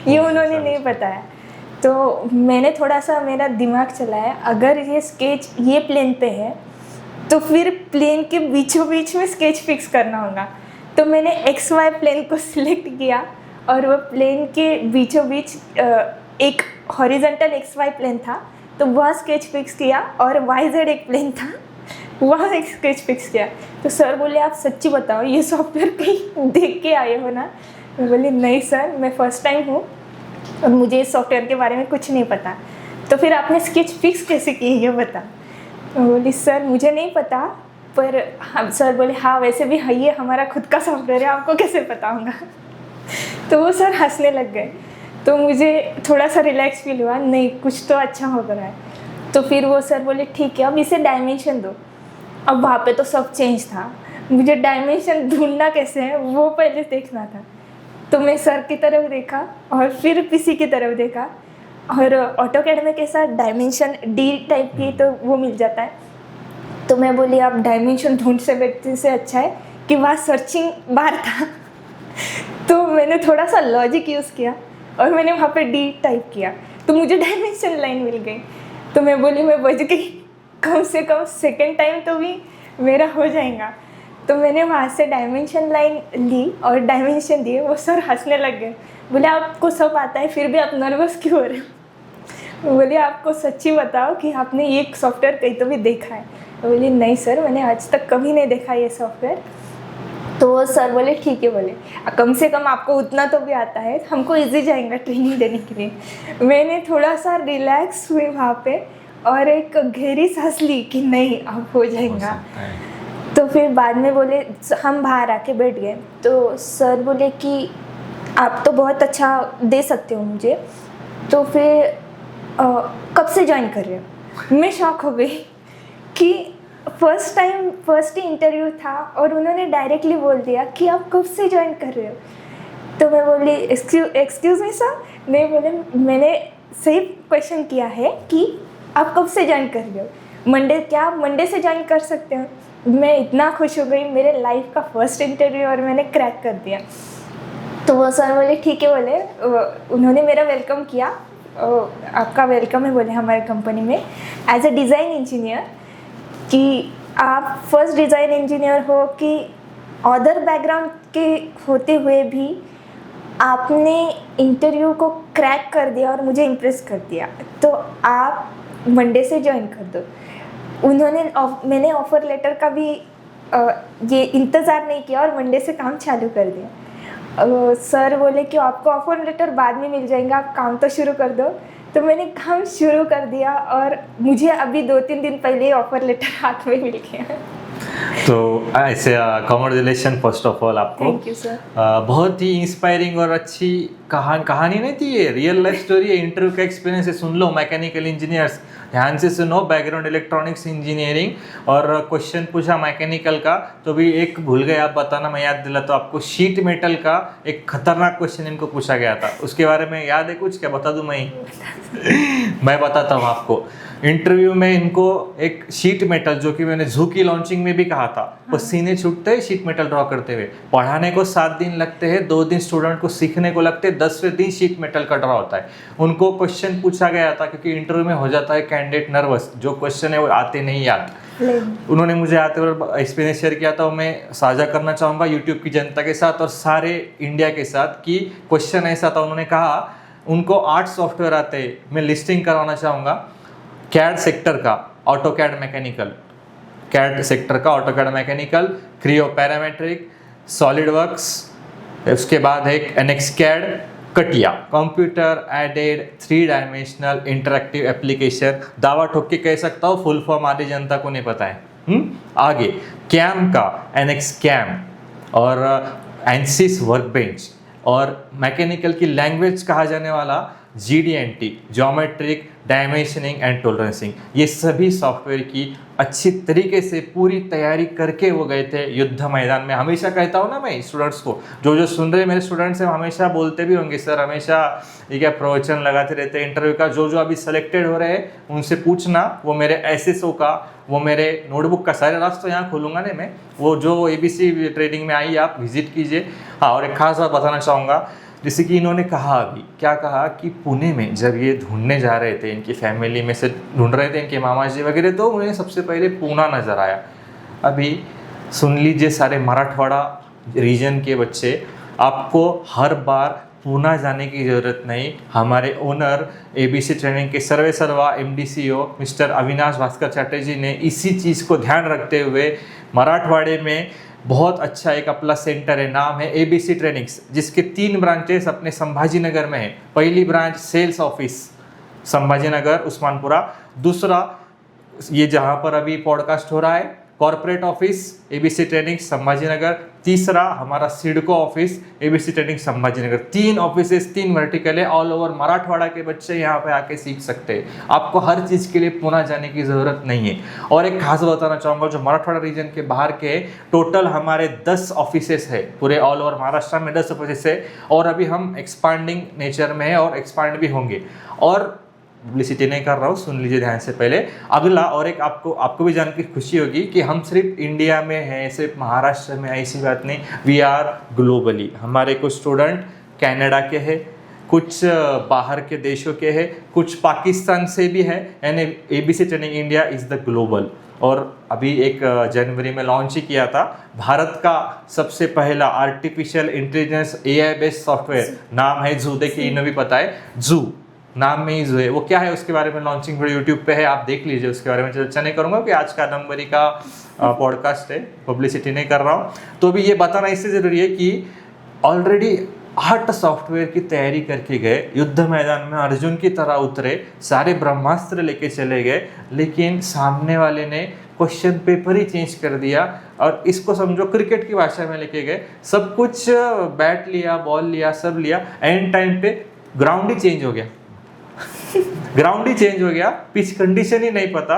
ये उन्होंने नहीं बताया। तो मैंने थोड़ा सा मेरा दिमाग चलाया, अगर ये स्केच ये प्लेन पे है तो फिर प्लेन के बीचों बीच में स्केच फिक्स करना होगा। तो मैंने XY प्लेन को सिलेक्ट किया और वो प्लेन के बीचों बीच एक हॉरिजॉन्टल XY प्लेन था तो वह स्केच फिक्स किया और YZ एक प्लेन था, वह एक स्केच फिक्स किया। तो सर बोले आप सच्ची बताओ ये सॉफ्टवेयर कहीं देख के आए हो ना? मैं बोली नहीं सर, मैं फर्स्ट टाइम हूँ और मुझे इस सॉफ्टवेयर के बारे में कुछ नहीं पता। तो फिर आपने स्केच फिक्स कैसे की ये बता। मैं बोली सर मुझे नहीं पता, पर हम सर बोले हाँ वैसे भी है ये हमारा खुद का सॉफ्टवेयर है, आपको कैसे पता होगा। तो वो सर हंसने लग गए। तो मुझे थोड़ा सा रिलैक्स फील हुआ, नहीं कुछ तो अच्छा हो रहा है। तो फिर वो सर बोले ठीक है अब इसे डायमेंशन दो। अब वहाँ पे तो सब चेंज था, मुझे डायमेंशन ढूंढना कैसे है वो पहले देखना था। तो मैं सर की तरफ देखा और फिर पीसी की तरफ देखा, और ऑटोकैड में कैसा डायमेंशन डी टाइप की तो वो मिल जाता है। तो मैं बोली आप डायमेंशन ढूंढ से बैठने से अच्छा है कि वहाँ सर्चिंग बार था। तो मैंने थोड़ा सा लॉजिक यूज़ किया और मैंने वहाँ पे डी टाइप किया, तो मुझे डायमेंशन लाइन मिल गई। तो मैं बोली मैं बच गई, कम से कम सेकेंड टाइम तो भी मेरा हो जाएगा। तो मैंने वहाँ से डायमेंशन लाइन ली और डायमेंशन दिए। वो सर हंसने लग गए, बोले आपको सब आता है फिर भी आप नर्वस क्यों हो रहे हो? बोले आपको सच्ची बताओ कि आपने ये सॉफ्टवेयर कहीं तो भी देखा है? तो बोली नहीं सर मैंने आज तक कभी नहीं देखा ये सॉफ्टवेयर। तो वो सर बोले ठीक है, बोले कम से कम आपको उतना तो भी आता है, हमको इजी जाएगा ट्रेनिंग देने के लिए। मैंने थोड़ा सा रिलैक्स हुई वहाँ पे और एक गहरी सांस ली कि नहीं अब हो जाएगा। तो फिर बाद में बोले हम बाहर आके बैठ गए। तो सर बोले कि आप तो बहुत अच्छा दे सकते हो मुझे, तो फिर कब से ज्वाइन कर रहे हो? मैं शॉक हो गई कि फर्स्ट ही इंटरव्यू था और उन्होंने डायरेक्टली बोल दिया कि आप कब से ज्वाइन कर रहे हो। तो मैं बोली एक्सक्यूज़ मी सर। नहीं, बोले मैंने सही क्वेश्चन किया है कि आप कब से ज्वाइन कर रहे हो? मंडे, क्या आप मंडे से ज्वाइन कर सकते हो? मैं इतना खुश हो गई, मेरे लाइफ का फर्स्ट इंटरव्यू और मैंने क्रैक कर दिया। तो वो सर बोले ठीक है, बोले उन्होंने मेरा वेलकम किया। आपका वेलकम है बोले हमारे कंपनी में एज ए डिज़ाइन इंजीनियर, कि आप फर्स्ट डिज़ाइन इंजीनियर हो कि अदर बैकग्राउंड के होते हुए भी आपने इंटरव्यू को क्रैक कर दिया और मुझे इम्प्रेस कर दिया, तो आप मंडे से ज्वाइन कर दो। मैंने ऑफ़र लेटर का भी ये इंतज़ार नहीं किया और मंडे से काम चालू कर दिया। सर बोले कि आपको ऑफ़र लेटर बाद में मिल जाएगा, आप काम तो शुरू कर दो। तो मैंने काम शुरू कर दिया और मुझे अभी 2-3 दिन पहले ही ऑफ़र लेटर हाथ में मिल गया। तो ऐसे कॉन्ग्रेचुलेशन फर्स्ट ऑफ ऑल आपको। Thank you sir. बहुत ही इंस्पायरिंग और अच्छी कहानी नहीं थी ये, रियल लाइफ स्टोरी है। इंटरव्यू का एक्सपीरियंस है, सुन लो। मैकेनिकल इंजीनियर्स ध्यान से सुनो, बैकग्राउंड इलेक्ट्रॉनिक्स इंजीनियरिंग, और क्वेश्चन पूछा मैकेनिकल का तो भी एक भूल गए आप बताना, मैं याद दिला तो आपको। शीट मेटल का एक खतरनाक क्वेश्चन इनको पूछा गया था, उसके बारे में याद है कुछ? क्या बता दूं मैं मैं बताता हूँ आपको। इंटरव्यू में इनको एक शीट मेटल, जो कि मैंने जू की लॉन्चिंग में भी कहा था, पसीने छूटते हैं शीट मेटल ड्रॉ करते हुए। पढ़ाने को 7 दिन लगते हैं, 2 दिन स्टूडेंट को सीखने को लगते हैं, 10वें दिन शीट मेटल का ड्रॉ होता है। उनको क्वेश्चन पूछा गया था क्योंकि इंटरव्यू में हो जाता है कैंडिडेट नर्वस, जो क्वेश्चन है वो आते नहीं याद। उन्होंने मुझे आते हुए एक्सपीरियंस शेयर किया था, वो मैं साझा करना चाहूँगा यूट्यूब की जनता के साथ और सारे इंडिया के साथ, कि क्वेश्चन ऐसा था। उन्होंने कहा उनको 8 सॉफ्टवेयर आते हैं, मैं लिस्टिंग करवाना चाहूँगा। कैड सेक्टर का ऑटोकैड मैकेनिकल, कैड सेक्टर का AutoCAD mechanical, Creo parametric, SolidWorks, उसके बाद एक NXCAD, CATIA, computer aided 3 dimensional interactive application. दावा ठोक के कह सकता हूँ, फुल फॉर्म आधी जनता को नहीं पता है। आगे कैम का एनएक्सकैम और एनसिस वर्कबेंच, और मैकेनिकल की लैंग्वेज कहा जाने वाला GD&T, geometric dimensioning and tolerancing. ये सभी सॉफ्टवेयर की अच्छी तरीके से पूरी तैयारी करके वो गए थे युद्ध मैदान में। हमेशा कहता हूँ ना मैं स्टूडेंट्स को, जो सुन रहे मेरे स्टूडेंट्स हैं, हमेशा बोलते भी होंगे सर हमेशा ये क्या प्रवचन लगाते रहते हैं इंटरव्यू का। जो अभी सेलेक्टेड हो रहे हैं उनसे पूछना, वो मेरे SSO का, वो मेरे नोटबुक का, सारे रास्ते तो यहाँ खोलूँगा नहीं मैं, वो जो ABC ट्रेनिंग में आई आप विजिट कीजिए। हाँ, और एक खास बात बताना चाहूँगा, जैसे कि इन्होंने कहा अभी, क्या कहा कि पुणे में जब ये ढूंढने जा रहे थे, इनकी फैमिली में से ढूंढ रहे थे इनके मामा जी वगैरह, तो उन्हें सबसे पहले पूना नज़र आया। अभी सुन लीजिए सारे मराठवाड़ा रीजन के बच्चे, आपको हर बार पुणे जाने की ज़रूरत नहीं। हमारे ओनर ABC ट्रेनिंग के सर्वे सर्वा MD/CO मिस्टर अविनाश भास्कर चैटर्जी ने इसी चीज़ को ध्यान रखते हुए मराठवाड़े में बहुत अच्छा एक अपना सेंटर है, नाम है ABC ट्रेनिंग्स, जिसके 3 ब्रांचेस अपने संभाजीनगर में है। पहली branch sales office Sambhajinagar Usmanpura, दूसरा ये जहाँ पर अभी पॉडकास्ट हो रहा है corporate office ABC training Sambhajinagar, तीसरा हमारा CIDCO office ABC training Sambhajinagar. 3 offices 3 vertical है, ऑल ओवर मराठवाड़ा के बच्चे यहाँ पे आके सीख सकते हैं। आपको हर चीज़ के लिए पुणे जाने की ज़रूरत नहीं है। और एक खास बताना चाहूँगा, जो मराठवाड़ा रीजन के बाहर के टोटल हमारे 10 ऑफिसेस है, पूरे ऑल ओवर महाराष्ट्र में 10 ऑफिसेस है, और अभी हम एक्सपांडिंग नेचर में है और एक्सपांड भी होंगे। और पब्लिसिटी नहीं कर रहा हूँ, सुन लीजिए ध्यान से पहले। अगला और एक आपको भी जान के खुशी होगी कि हम सिर्फ इंडिया में हैं, सिर्फ महाराष्ट्र में, ऐसी बात नहीं, वी आर ग्लोबली। हमारे कुछ स्टूडेंट कनाडा के हैं, कुछ बाहर के देशों के हैं, कुछ पाकिस्तान से भी है, यानी ABC training India is the global. और अभी एक जनवरी में लॉन्च ही किया था भारत का सबसे पहला artificial intelligence AI based software, नाम है जू। देखिए इन्हें भी पता है, जू नाम में ही जो है वो क्या है, उसके बारे में लॉन्चिंग वीडियो यूट्यूब पे है, आप देख लीजिए। उसके बारे में चर्चा नहीं करूंगा कि आज का नंबरी का पॉडकास्ट है, पब्लिसिटी नहीं कर रहा हूँ। तो भी ये बताना इससे ज़रूरी है कि ऑलरेडी 8 सॉफ्टवेयर की तैयारी करके गए, युद्ध मैदान में अर्जुन की तरह उतरे, सारे ब्रह्मास्त्र लेके चले गए, लेकिन सामने वाले ने क्वेश्चन पेपर ही चेंज कर दिया। और इसको समझो क्रिकेट की भाषा में लेके गए, सब कुछ बैट लिया, बॉल लिया, सब लिया, एंड टाइम पे ग्राउंड ही चेंज हो गया। ग्राउंड ही चेंज हो गया, पिच कंडीशन ही नहीं पता,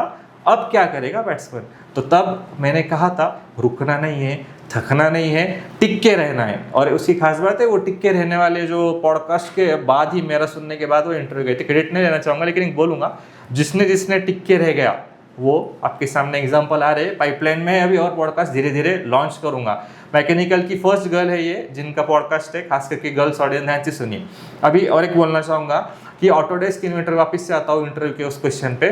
अब क्या करेगा बैट्समैन। तो तब मैंने कहा था रुकना नहीं है, थकना नहीं है, टिक के रहना है। और उसकी खास बात है, वो टिक के रहने वाले जो पॉडकास्ट के बाद ही, मेरा सुनने के बाद वो इंटरव्यू गए थे, क्रेडिट नहीं लेना चाहूँगा लेकिन बोलूँगा, जिसने जिसने टिक के रह गया वो आपके सामने एग्जाम्पल आ रहे हैं, पाइपलाइन में अभी और पॉडकास्ट धीरे धीरे लॉन्च करूँगा। मैकेनिकल की फर्स्ट गर्ल है ये जिनका पॉडकास्ट है, खास करके गर्ल्स ऑडियंस ध्यान से सुनिए। अभी और एक बोलना चाहूँगा कि ऑटोडेस्क इन्वेंटर, वापस से आता हूँ इंटरव्यू के उस क्वेश्चन पे,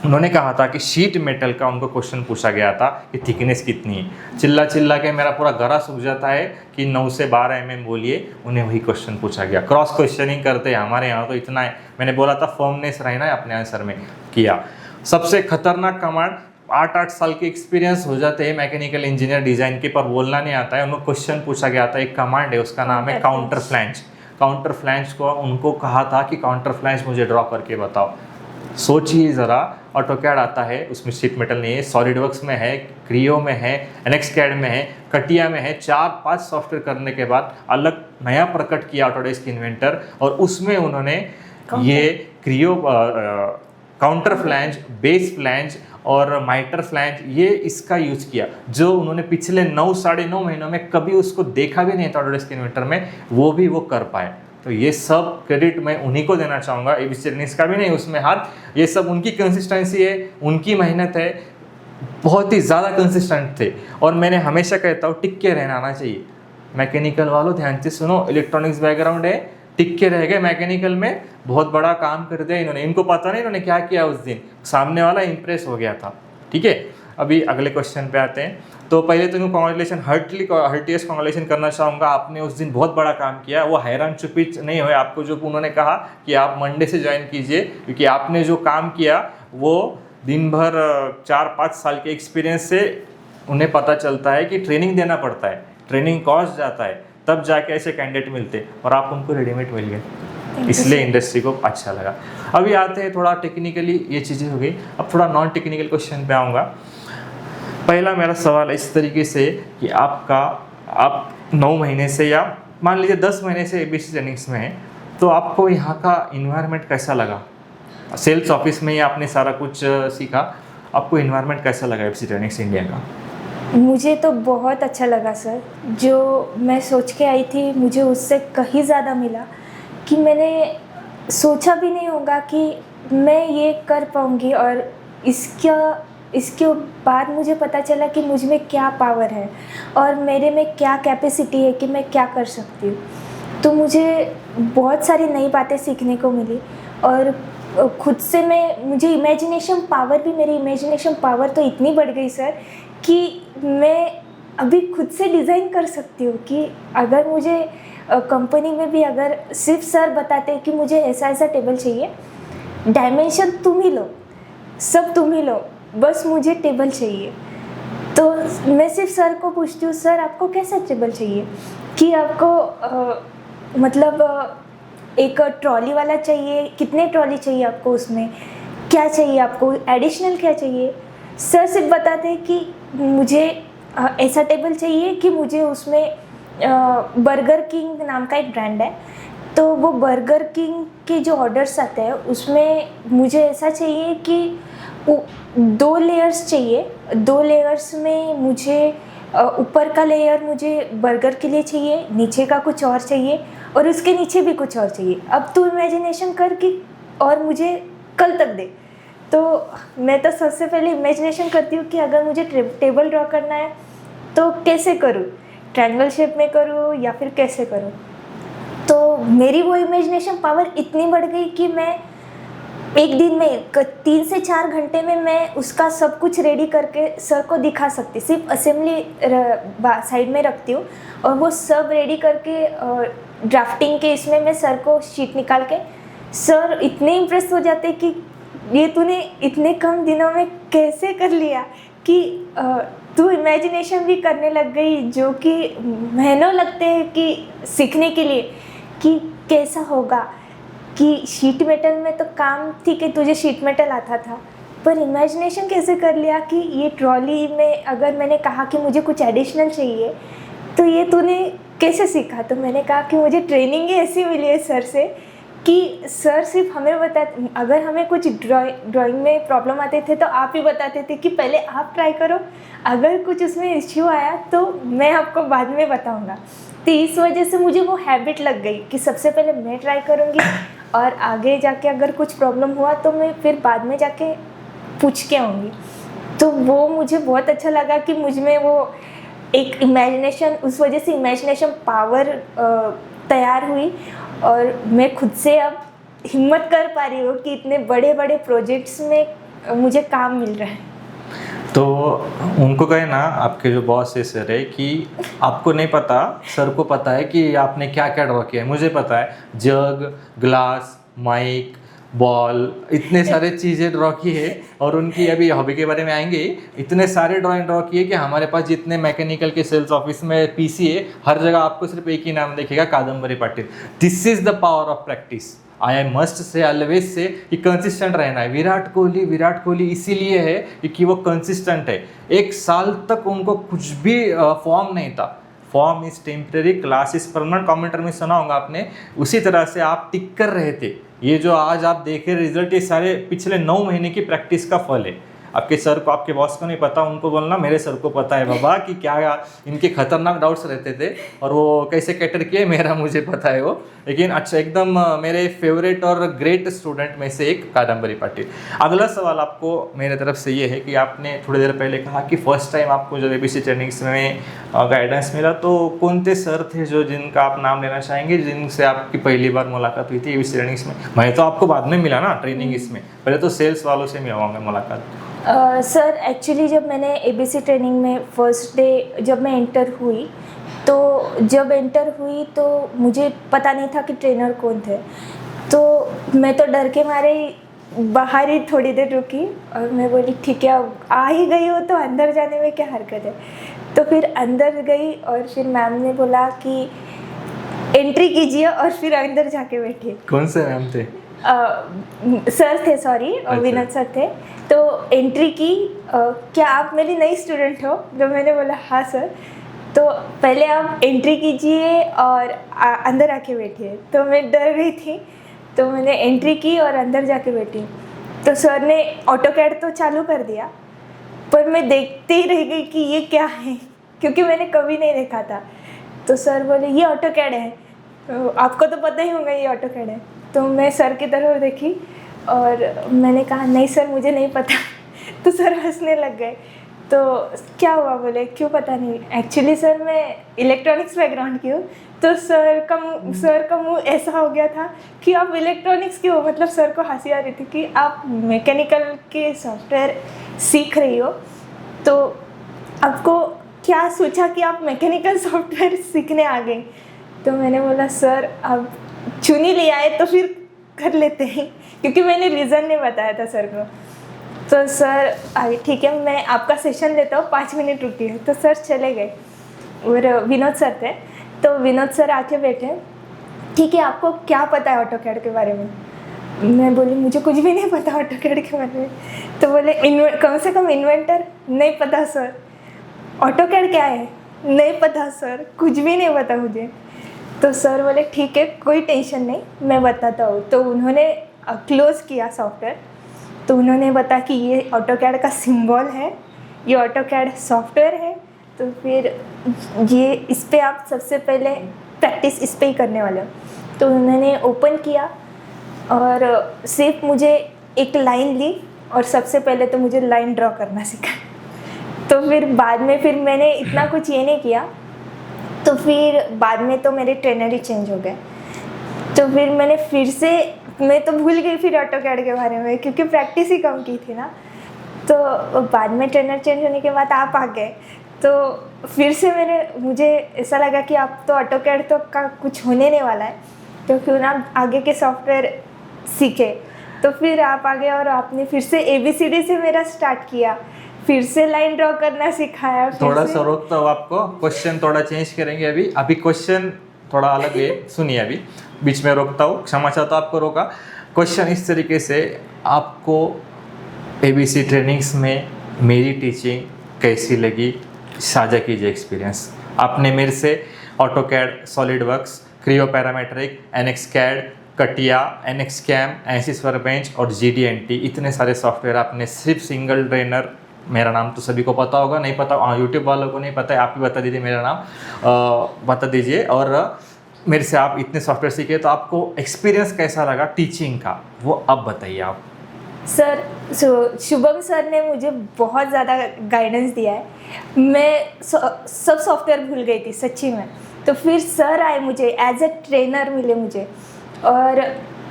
उन्होंने कहा था कि शीट मेटल का उनको क्वेश्चन पूछा गया था कि थिकनेस कितनी है। चिल्ला चिल्ला के मेरा पूरा गला सूख जाता है कि 9 से 12 mm बोलिए, उन्हें वही क्वेश्चन पूछा गया। क्रॉस क्वेश्चनिंग करते हैं हमारे यहाँ तो इतना है, मैंने बोला था फर्मनेस रहना है अपने आंसर में, किया। सबसे खतरनाक कमांड, 8 साल के एक्सपीरियंस हो जाते हैं मैकेनिकल इंजीनियर डिज़ाइन के, पर बोलना नहीं आता है। उनको क्वेश्चन पूछा गया था, एक कमांड है उसका नाम है काउंटर फ्लैंज। काउंटर फ्लैंज को उनको कहा था कि काउंटर फ्लैंज मुझे ड्रॉ करके बताओ। सोचिए ज़रा, ऑटोकैड आता है, उसमें शीट मेटल नहीं है, सॉलिडवर्क्स में है, क्रियो में है, NXCAD में है, कटिया में है, 4-5 सॉफ्टवेयर करने के बाद अलग नया प्रकट किया ऑटोडेस्क इन्वेंटर, और उसमें उन्होंने ये Creo, counter flange, base flange और माइटर फ्लैंज, ये इसका यूज किया, जो उन्होंने पिछले 9-9.5 महीनों में कभी उसको देखा भी नहीं था ऑटोडेस्क इन्वेंटर में, वो भी वो कर पाए। तो ये सब क्रेडिट मैं उन्हीं को देना चाहूँगा, ABC ट्रेनिंग्स का भी नहीं उसमें हाथ, ये सब उनकी कंसिस्टेंसी है, उनकी मेहनत है, बहुत ही ज़्यादा कंसिस्टेंट थे। और मैंने हमेशा कहता हूँ टिक के रहना आना चाहिए। मैकेनिकल वालों ध्यान से सुनो, इलेक्ट्रॉनिक्स बैकग्राउंड है, टिक के रह गए मैकेनिकल में, बहुत बड़ा काम कर दिया इन्होंने। इनको पता नहीं इन्होंने क्या किया उस दिन, सामने वाला इंप्रेस हो गया था। ठीक है, अभी अगले क्वेश्चन पे आते हैं। तो पहले तो इनको कॉन्ग्रेचुलेशन, हार्टिएस्ट कॉन्ग्रेचुलेशन करना चाहूँगा, आपने उस दिन बहुत बड़ा काम किया। वो हैरान चुपिच नहीं हुए, आपको जो उन्होंने कहा कि आप मंडे से ज्वाइन कीजिए, क्योंकि आपने जो काम किया वो दिन भर 4-5 साल के एक्सपीरियंस से उन्हें पता चलता है कि ट्रेनिंग देना पड़ता है, ट्रेनिंग कॉस्ट जाता है, तब जाके ऐसे कैंडिडेट मिलते, और आप उनको रेडीमेड मिल गए, इसलिए इंडस्ट्री को अच्छा लगा। अभी आते हैं थोड़ा टेक्निकली, ये चीज़ें हो गई, अब थोड़ा नॉन टेक्निकल क्वेश्चन पे आऊँगा। पहला मेरा सवाल इस तरीके से कि आप 9 महीने से या मान लीजिए 10 महीने से ABC ट्रेनिंग्स में हैं, तो आपको यहाँ का इन्वायरमेंट कैसा लगा? सेल्स ऑफिस में ही आपने सारा कुछ सीखा, आपको इन्वायरमेंट कैसा लगा ABC ट्रेनिंग्स इंडिया का? मुझे तो बहुत अच्छा लगा सर, जो मैं सोच के आई थी मुझे उससे कहीं ज़्यादा मिला, कि मैंने सोचा भी नहीं होगा कि मैं ये कर पाऊँगी। और इसके बाद मुझे पता चला कि मुझ में क्या पावर है और मेरे में क्या कैपेसिटी है कि मैं क्या कर सकती हूँ। तो मुझे बहुत सारी नई बातें सीखने को मिली, और खुद से मुझे मेरी इमेजिनेशन पावर तो इतनी बढ़ गई सर कि मैं अभी खुद से डिज़ाइन कर सकती हूँ कि अगर मुझे कंपनी में भी अगर सिर्फ सर बताते कि मुझे ऐसा ऐसा टेबल चाहिए, डायमेंशन तुम ही लो, सब तुम ही लो, बस मुझे टेबल चाहिए। तो मैं सिर्फ सर को पूछती हूँ, सर आपको कैसा टेबल चाहिए, कि आपको एक ट्रॉली वाला चाहिए, कितने ट्रॉली चाहिए आपको, उसमें क्या चाहिए आपको, एडिशनल क्या चाहिए। सर सिर्फ बताते हैं कि मुझे ऐसा टेबल चाहिए कि मुझे उसमें बर्गर किंग नाम का एक ब्रांड है, तो वो बर्गर किंग के जो ऑर्डर्स आते हैं उसमें मुझे ऐसा चाहिए कि 2 लेयर्स चाहिए। 2 लेयर्स में मुझे ऊपर का लेयर मुझे बर्गर के लिए चाहिए, नीचे का कुछ और चाहिए, और उसके नीचे भी कुछ और चाहिए। अब तू इमेजिनेशन कर कि और मुझे कल तक दे। तो मैं तो सबसे पहले इमेजिनेशन करती हूँ कि अगर मुझे टेबल ड्रॉ करना है तो कैसे करूँ, ट्रायंगल शेप में करूँ या फिर कैसे करूँ। तो मेरी वो इमेजिनेशन पावर इतनी बढ़ गई कि मैं एक दिन में 3 से 4 घंटे में मैं उसका सब कुछ रेडी करके सर को दिखा सकती। सिर्फ असेंबली साइड में रखती हूँ और वो सब रेडी करके ड्राफ्टिंग के इसमें मैं सर को शीट निकाल के, सर इतने इम्प्रेस हो जाते कि ये तूने इतने कम दिनों में कैसे कर लिया, कि तू इमेजिनेशन भी करने लग गई, जो कि महीनों लगते हैं कि सीखने के लिए कि कैसा होगा। कि शीट मेटल में तो काम ठीक है, तुझे शीट मेटल आता था, पर इमेजिनेशन कैसे कर लिया कि ये ट्रॉली में अगर मैंने कहा कि मुझे कुछ एडिशनल चाहिए तो ये तूने कैसे सीखा। तो मैंने कहा कि मुझे ट्रेनिंग ही ऐसी मिली है सर से कि सर सिर्फ हमें बताते, अगर हमें कुछ ड्राइंग में प्रॉब्लम आते थे तो आप ही बताते थे कि पहले आप ट्राई करो, अगर कुछ उसमें इश्यू आया तो मैं आपको बाद में बताऊंगा। तो इस वजह से मुझे वो हैबिट लग गई कि सबसे पहले मैं ट्राई करूंगी और आगे जाके अगर कुछ प्रॉब्लम हुआ तो मैं फिर बाद में जाके पूछ के आऊँगी। तो वो मुझे बहुत अच्छा लगा कि मुझ में वो एक इमेजिनेशन, उस वजह से इमेजिनेशन पावर तैयार हुई और मैं खुद से अब हिम्मत कर पा रही हूँ कि इतने बड़े बड़े प्रोजेक्ट्स में मुझे काम मिल रहा है। तो उनको कहे ना, आपके जो बॉस है सर है, कि आपको नहीं पता, सर को पता है कि आपने क्या क्या ड्रॉ किया है। मुझे पता है, जग, ग्लास, माइक, बॉल, इतने सारे चीज़ें ड्रॉ की है। और उनकी अभी हॉबी के बारे में आएंगे, इतने सारे ड्राइंग ड्रॉ किए कि हमारे पास जितने मैकेनिकल के सेल्स ऑफिस में पीसी है, हर जगह आपको सिर्फ एक ही नाम दिखेगा, Kadambari Patil. This is the power of practice. I must say always say कि कंसिस्टेंट रहना है। विराट कोहली इसीलिए है कि वो कंसिस्टेंट है। 1 साल तक उनको कुछ भी फॉर्म नहीं था। Form is temporary, class is permanent, commenter में सुना होगा आपने। उसी तरह से आप टिक कर रहे थे। ये जो आज आप देखे रिजल्ट, ये सारे पिछले 9 महीने की प्रैक्टिस का फल है। आपके सर को, आपके बॉस को नहीं पता, उनको बोलना मेरे सर को पता है बाबा कि क्या इनके खतरनाक डाउट्स रहते थे और वो कैसे कैटर किए, मेरा मुझे पता है वो। लेकिन अच्छा, एकदम मेरे फेवरेट और ग्रेट स्टूडेंट में से एक कादम्बरी पाटिल। अगला सवाल आपको मेरे तरफ से ये है कि आपने थोड़ी देर पहले कहा कि फर्स्ट टाइम आपको जब एबीसी ट्रेनिंग्स में गाइडेंस मिला, तो कौन से सर थे जो जिनका आप नाम लेना चाहेंगे, जिनसे आपकी पहली बार मुलाकात हुई थी एबीसी ट्रेनिंग्स में? मैं तो आपको बाद में मिला ना ट्रेनिंग इसमें, पहले तो सेल्स वालों से मैं आऊँगा मुलाकात। सर एक्चुअली जब मैंने एबीसी ट्रेनिंग में फर्स्ट डे जब मैं एंटर हुई, तो जब एंटर हुई तो मुझे पता नहीं था कि ट्रेनर कौन थे। तो मैं तो डर के मारे बाहर ही थोड़ी देर रुकी और मैं बोली ठीक है, अब आ ही गई हो तो अंदर जाने में क्या हरकत है। तो फिर अंदर गई और फिर मैम ने बोला कि एंट्री कीजिए और फिर अंदर जाके बैठिए। कौन से मैम थे? सर थे, सॉरी, विनोद सर थे। तो एंट्री की, क्या आप मेरी नई स्टूडेंट हो? जब मैंने बोला हाँ सर, तो पहले आप एंट्री कीजिए और अंदर आके बैठिए। तो मैं डर रही थी, तो मैंने एंट्री की और अंदर जाके बैठी। तो सर ने ऑटोकैड तो चालू कर दिया, पर मैं देखते ही रह गई कि ये क्या है, क्योंकि मैंने कभी नहीं देखा था। तो सर बोले ये ऑटोकैड है, तो आपको तो पता ही होगा ये ऑटोकैड है। तो मैं सर की तरफ देखी और मैंने कहा नहीं सर, मुझे नहीं पता। तो सर हंसने लग गए। तो क्या हुआ? बोले क्यों पता नहीं? एक्चुअली सर मैं इलेक्ट्रॉनिक्स बैकग्राउंड की हूँ। तो सर का मुंह ऐसा हो गया था कि आप इलेक्ट्रॉनिक्स की हो, मतलब सर को हंसी आ रही थी कि आप मैकेनिकल के सॉफ्टवेयर सीख रही हो, तो आपको क्या सोचा कि आप मैकेनिकल सॉफ्टवेयर सीखने आ गए? तो मैंने बोला सर अब चुन ही लिया है तो फिर कर लेते हैं, क्योंकि मैंने रीज़न नहीं बताया था सर को। तो सर आगे ठीक है मैं आपका सेशन लेता हूँ, 5 मिनट रुकिए। तो सर चले गए और विनोद सर थे। तो विनोद सर आके बैठे, ठीक है आपको क्या पता है ऑटोकैड के बारे में? मैं बोली मुझे कुछ भी नहीं पता ऑटोकैड के बारे में। तो बोले कम से कम इन्वेंटर? नहीं पता सर। ऑटोकैड क्या है? नहीं पता सर, कुछ भी नहीं पता मुझे। तो सर बोले ठीक है कोई टेंशन नहीं, मैं बताता हूँ। तो उन्होंने क्लोज़ किया सॉफ्टवेयर। तो उन्होंने बताया कि ये ऑटोकैड का सिंबल है, ये ऑटोकैड सॉफ्टवेयर है। तो फिर ये इस पे आप सबसे पहले प्रैक्टिस इस पे ही करने वाले हो। तो उन्होंने ओपन किया और सिर्फ मुझे एक लाइन ली और सबसे पहले तो मुझे लाइन ड्रॉ करना सीखा। तो फिर बाद में फिर मैंने इतना कुछ ये नहीं किया। तो फिर बाद में तो मेरे ट्रेनर ही चेंज हो गए। तो फिर मैंने फिर से, मैं तो भूल गई फिर ऑटोकैड के बारे में, क्योंकि प्रैक्टिस ही कम की थी ना। तो बाद में ट्रेनर चेंज होने के बाद आप आ गए। तो फिर से मुझे ऐसा लगा कि आप तो ऑटोकैड तो का कुछ होने नहीं वाला है, तो क्यों ना आगे के सॉफ्टवेयर सीखे। तो फिर आप आ गए और आपने फिर से ABCD से मेरा स्टार्ट किया, फिर से लाइन ड्रॉ करना सिखाया। थोड़ा सा रोकता हूँ आपको, क्वेश्चन थोड़ा चेंज करेंगे अभी क्वेश्चन थोड़ा अलग है, सुनिए अभी बीच में रोकता हूँ, क्षमा चाहता हूँ आपको रोका। क्वेश्चन इस तरीके से, आपको ABC ट्रेनिंग्स में मेरी टीचिंग कैसी लगी, साझा कीजिए एक्सपीरियंस। आपने मेरे से AutoCAD, SolidWorks, Creo parametric, NXCAD, CATIA, NXCAM, ANSYS workbench और GD&T इतने सारे सॉफ्टवेयर आपने सिर्फ सिंगल ट्रेनर, मेरा नाम तो सभी को पता होगा, नहीं पता यूट्यूब वालों को नहीं पता है, आप ही बता दीजिए मेरा नाम बता दीजिए। और मेरे से आप इतने सॉफ्टवेयर सीखे, तो आपको एक्सपीरियंस कैसा लगा टीचिंग का, वो अब बताइए आप। सर शुभम सर ने मुझे बहुत ज़्यादा गाइडेंस दिया है। मैं सब सॉफ्टवेयर भूल गई थी सच्ची में। तो फिर सर आए, मुझे एज ए ट्रेनर मिले मुझे। और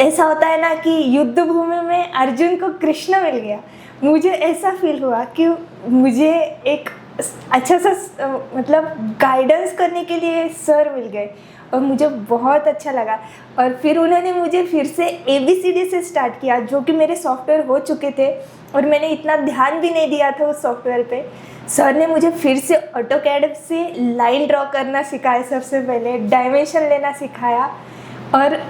ऐसा होता है ना कि युद्ध भूमि में अर्जुन को कृष्ण मिल गया, मुझे ऐसा फील हुआ कि मुझे एक अच्छा सा मतलब गाइडेंस करने के लिए सर मिल गए और मुझे बहुत अच्छा लगा। और फिर उन्होंने मुझे फिर से ABCD से स्टार्ट किया, जो कि मेरे सॉफ्टवेयर हो चुके थे और मैंने इतना ध्यान भी नहीं दिया था उस सॉफ्टवेयर पे। सर ने मुझे फिर से ऑटोकैड से लाइन ड्रॉ करना सिखाया, सबसे पहले डायमेंशन लेना सिखाया। और